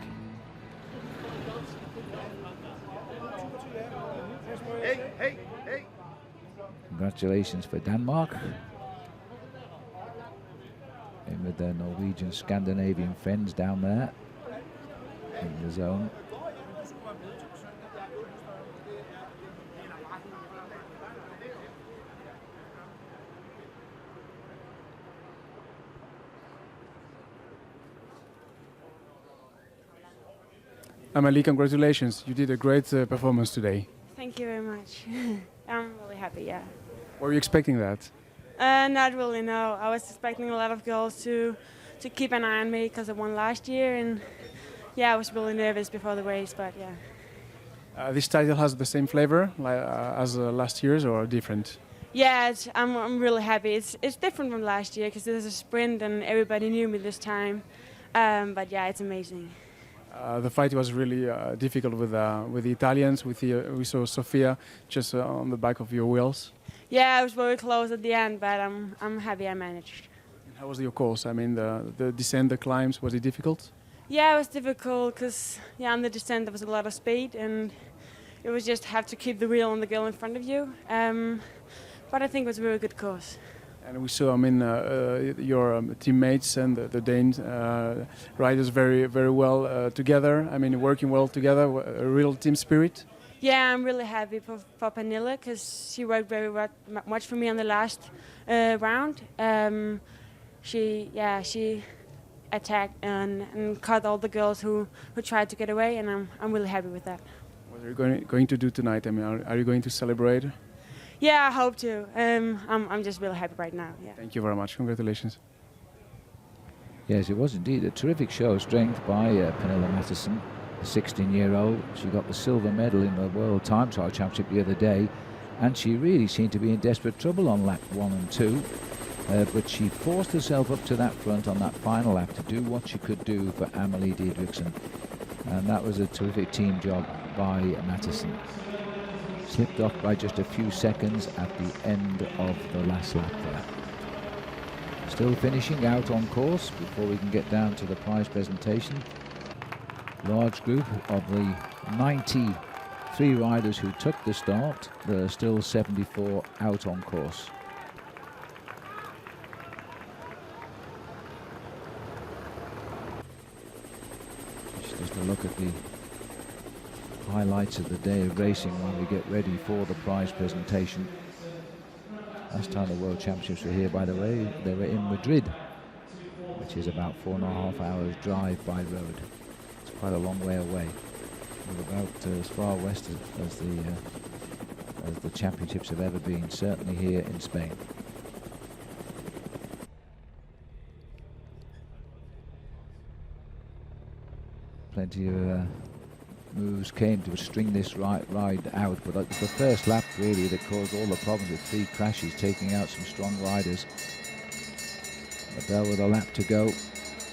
Hey. Congratulations for Denmark. In with their Norwegian Scandinavian friends down there in the zone. Amelie, congratulations. You did a great performance today. Thank you very much. I'm really happy, yeah. Were you expecting that? Not really, no. I was expecting a lot of girls to keep an eye on me because I won last year, and yeah, I was really nervous before the race, but yeah. This title has the same flavor as last year's, or different? Yeah, I'm really happy. It's different from last year because this is a sprint and everybody knew me this time. But yeah, it's amazing. The fight was really difficult with the Italians. We saw Sofia just on the back of your wheels. Yeah, it was very close at the end, but I'm happy I managed. How was your course? I mean, the descent, the climbs, was it difficult? Yeah, it was difficult because on the descent there was a lot of speed, and it was just have to keep the wheel on the girl in front of you. But I think it was a very good course. And we saw, I mean, your teammates and the Danes riders very, very well together. I mean, working well together, a real team spirit. Yeah, I'm really happy for Pernille because she worked very much for me on the last round. She attacked and caught all the girls who tried to get away, and I'm really happy with that. What are you going to do tonight? I mean, are you going to celebrate? Yeah, I hope to. I'm just really happy right now. Yeah. Thank you very much. Congratulations. Yes, it was indeed a terrific show of strength by Pernille Mathiesen, the 16-year-old. She got the silver medal in the World Time Trial Championship the other day, and she really seemed to be in desperate trouble on lap 1 and 2. But she forced herself up to that front on that final lap to do what she could do for Amelie Didrikson. And that was a terrific team job by Mathiesen. Slipped off by just a few seconds at the end of the last lap there. Still finishing out on course before we can get down to the prize presentation. Large group of the 93 riders who took the start. There are still 74 out on course. Just a look at the highlights of the day of racing when we get ready for the prize presentation. Last time the World Championships were here, by the way, they were in Madrid, which is about 4.5 hours drive by road. It's quite a long way away. We're about as far west as the championships have ever been, certainly here in Spain. Plenty of moves came to string this ride out, but it was the first lap really that caused all the problems with 3 crashes, taking out some strong riders. But there with a lap to go,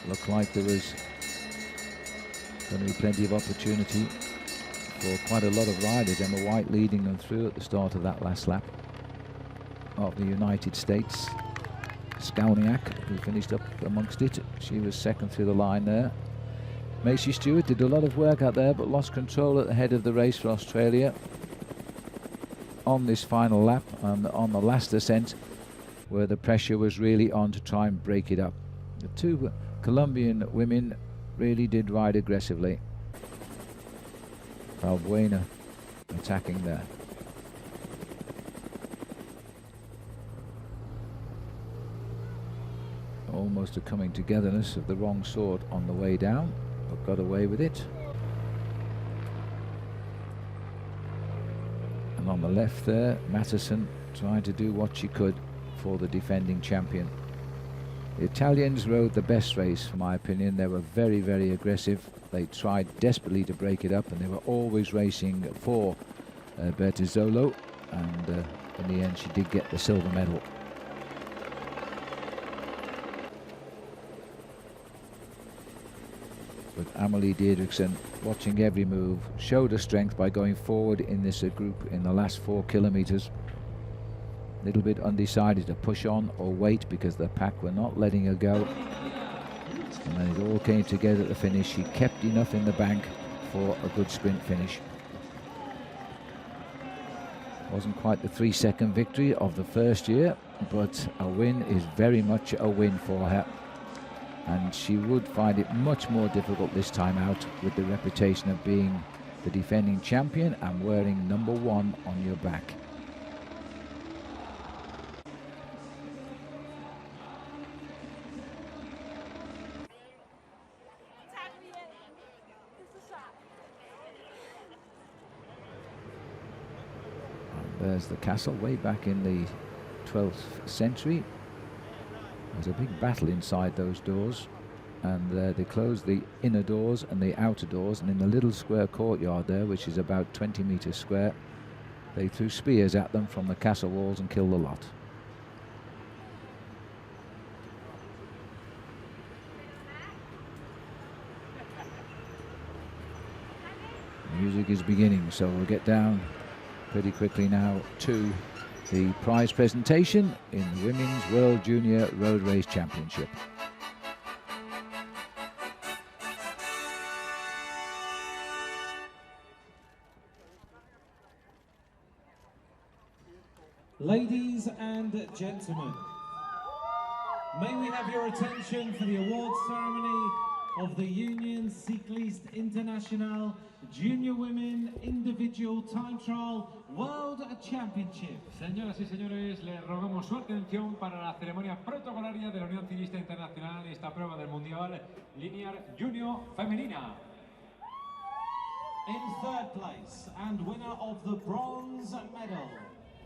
looked like there was going to be plenty of opportunity for quite a lot of riders. Emma White leading them through at the start of that last lap of the United States. Skalniak, who finished up amongst it, she was second through the line there. Macy Stewart did a lot of work out there, but lost control at the head of the race for Australia on this final lap and on the last ascent, where the pressure was really on to try and break it up. The 2 Colombian women really did ride aggressively. Valbuena attacking there. Almost a coming togetherness of the wrong sort on the way down, but got away with it. And on the left there, Matteson trying to do what she could for the defending champion. The Italians rode the best race, for my opinion. They were very, very aggressive. They tried desperately to break it up, and they were always racing for Bertazzolo, and in the end she did get the silver medal. But Amelie Didriksen, watching every move, showed her strength by going forward in this group in the last 4 kilometers. A little bit undecided to push on or wait because the pack were not letting her go. And then it all came together at the finish. She kept enough in the bank for a good sprint finish. Wasn't quite the 3-second victory of the first year, but a win is very much a win for her. And she would find it much more difficult this time out, with the reputation of being the defending champion and wearing #1 on your back. And there's the castle way back in the 12th century. There's a big battle inside those doors, and they closed the inner doors and the outer doors, and in the little square courtyard there, which is about 20 meters square, they threw spears at them from the castle walls and killed the lot. Music is beginning, so we'll get down pretty quickly now to the prize presentation in the Women's World Junior Road Race Championship. Ladies and gentlemen, may we have your attention for the awards ceremony of the Union Cycliste International Junior Women Individual Time Trial World Championships. Señoras y señores, les rogamos su atención para la ceremonia protocolaria de la Unión Ciclista Internacional en esta prueba del Mundial Linear Junior Femenina. In 3rd place and winner of the bronze medal,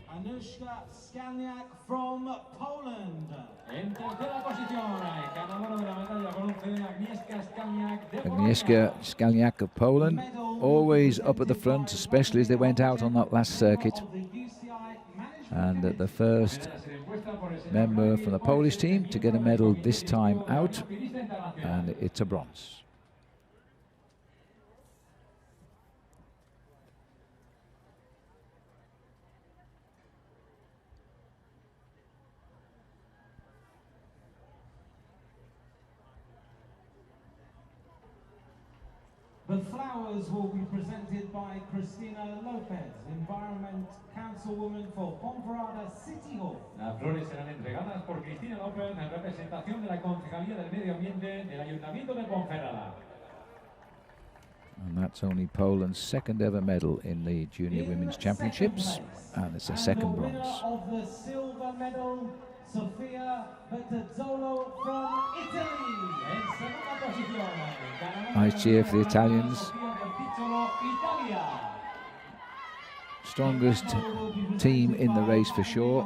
Agnieszka Skalniak from Poland. En tercera posición, ganadora de la medalla bronce, Agnieszka Skalniak de Polonia. Agnieszka Skalniak of Poland, always up at the front, especially as they went out on that last circuit. And the first member from the Polish team to get a medal this time out, and it's a bronze. The flowers will be presented by Cristina Lopez, Environment Councilwoman for Ponferrada City Hall. Las flores serán entregadas por Cristina López en representación de la Concejalía del Medio Ambiente del Ayuntamiento de Ponferrada. And that's only Poland's second ever medal in the Junior Women's Championships, and it's a second bronze. Winner of the silver medal, Sofia Bertazzolo from Italy. En segunda posición, Nice cheer for the Italians. Strongest team in the race for sure.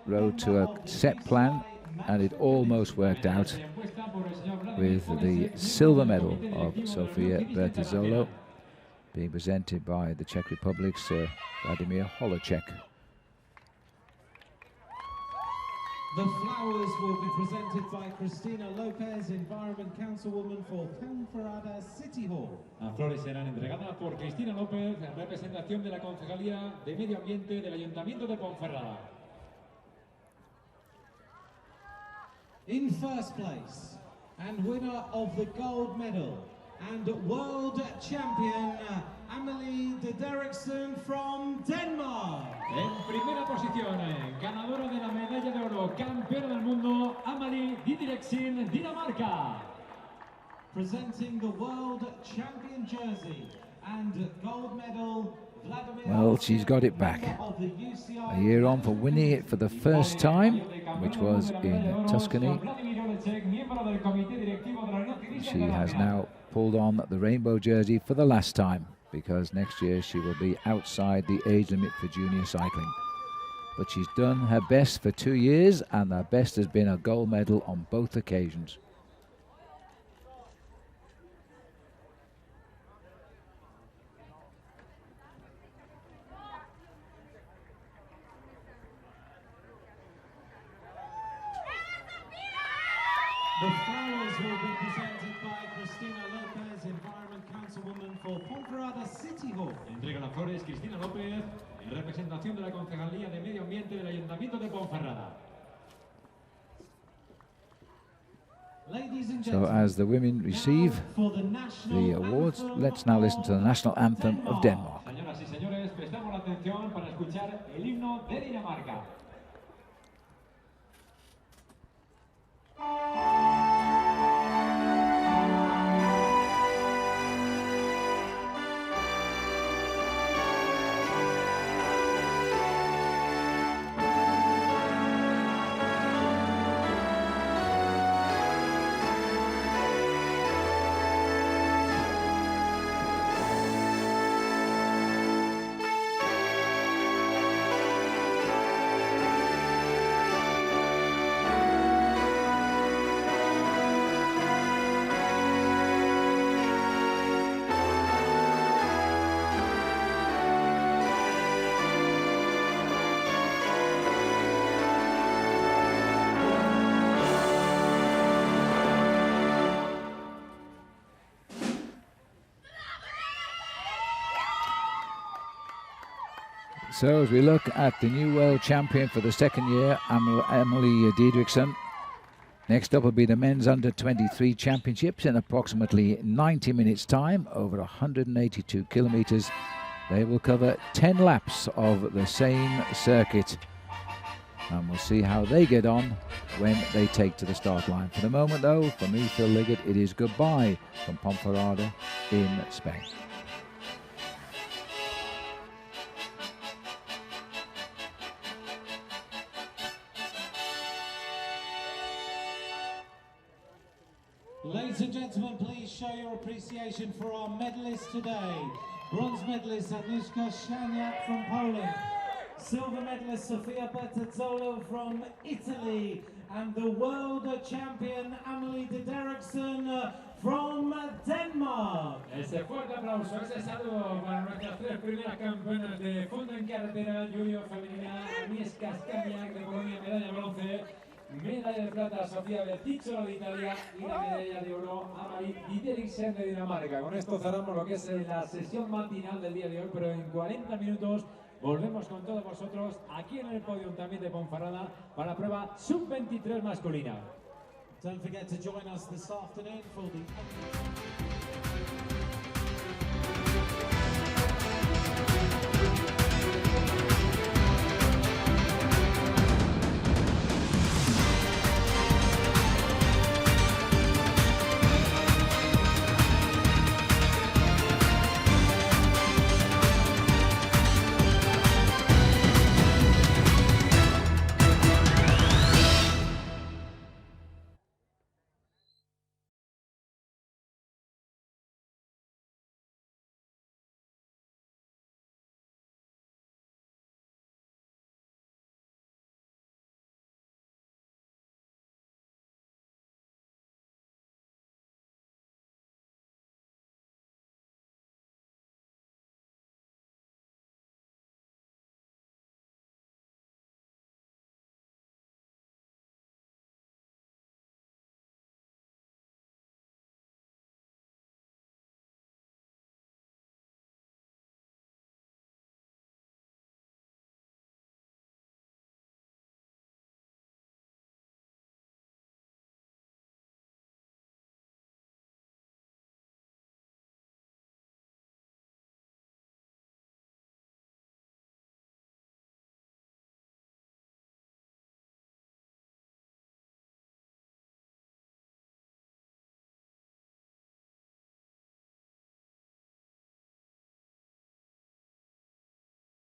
Rode to a set plan, and it almost worked out. with the silver medal of Sofia Bertizzolo being presented by the Czech Republic's Vladimir Holacek. The flowers will be presented by Cristina Lopez, Environment Councilwoman for Ponferrada City Hall. Las flores serán entregadas por Cristina López, en representación de la Concejalía de Medio Ambiente del Ayuntamiento de Ponferrada. In first place, and winner of the gold medal, and world champion, Amelie de Derrickson from Denmark. En primera posición, ganadora de la medalla de oro, campeona del mundo, Amelie de Derrickson, Dinamarca. Presenting the world champion jersey and gold medal, Vladimir. Well, she's got it back. A year on for winning it for the first time, which was in Tuscany. She has now pulled on the rainbow jersey for the last time, because next year she will be outside the age limit for junior cycling. But she's done her best for 2 years, and her best has been a gold medal on both occasions. The flowers will be presented by Cristina Lopez, Environment Councilwoman for Ponferrada City Hall. Entrega las flores Cristina López, en representación de la Concejalía de Medio Ambiente del Ayuntamiento de Ponferrada. Ladies and So gentlemen, as the women receive for the national the awards, anthem let's now listen to the national anthem of Denmark. Señoras y señores, prestamos la atención para escuchar el himno de Dinamarca. So as we look at the new world champion for the second year, Amelie Didriksen. Next up will be the men's under-23 championships in approximately 90 minutes time, over 182 kilometers. They will cover 10 laps of the same circuit. And we'll see how they get on when they take to the start line. For the moment though, for me, Phil Liggett, it is goodbye from Ponferrada in Spain. Ladies and gentlemen, please show your appreciation for our medalists today. Bronze medalist Agnieszka Szaniak from Poland. Silver medalist Sofia Bertazzolo from Italy. And the world champion Amelie de Derrickson from Denmark. Ese fuerte aplauso, ese saludo para nuestras tres primeras campeonas de fondo en carretera junior femenina, Agnieszka Szaniak de Polonia, medalla de bronce. Medalla de plata Sofia Bertizzolo de Italia y la medalla de oro Amelie de Derrickson de Dinamarca. Con esto cerramos lo que es la sesión matinal del día de hoy, pero en 40 minutos volvemos con todos vosotros aquí en el Podium también de Ponferrada para la prueba sub-23 masculina. Don't forget to join us this afternoon for the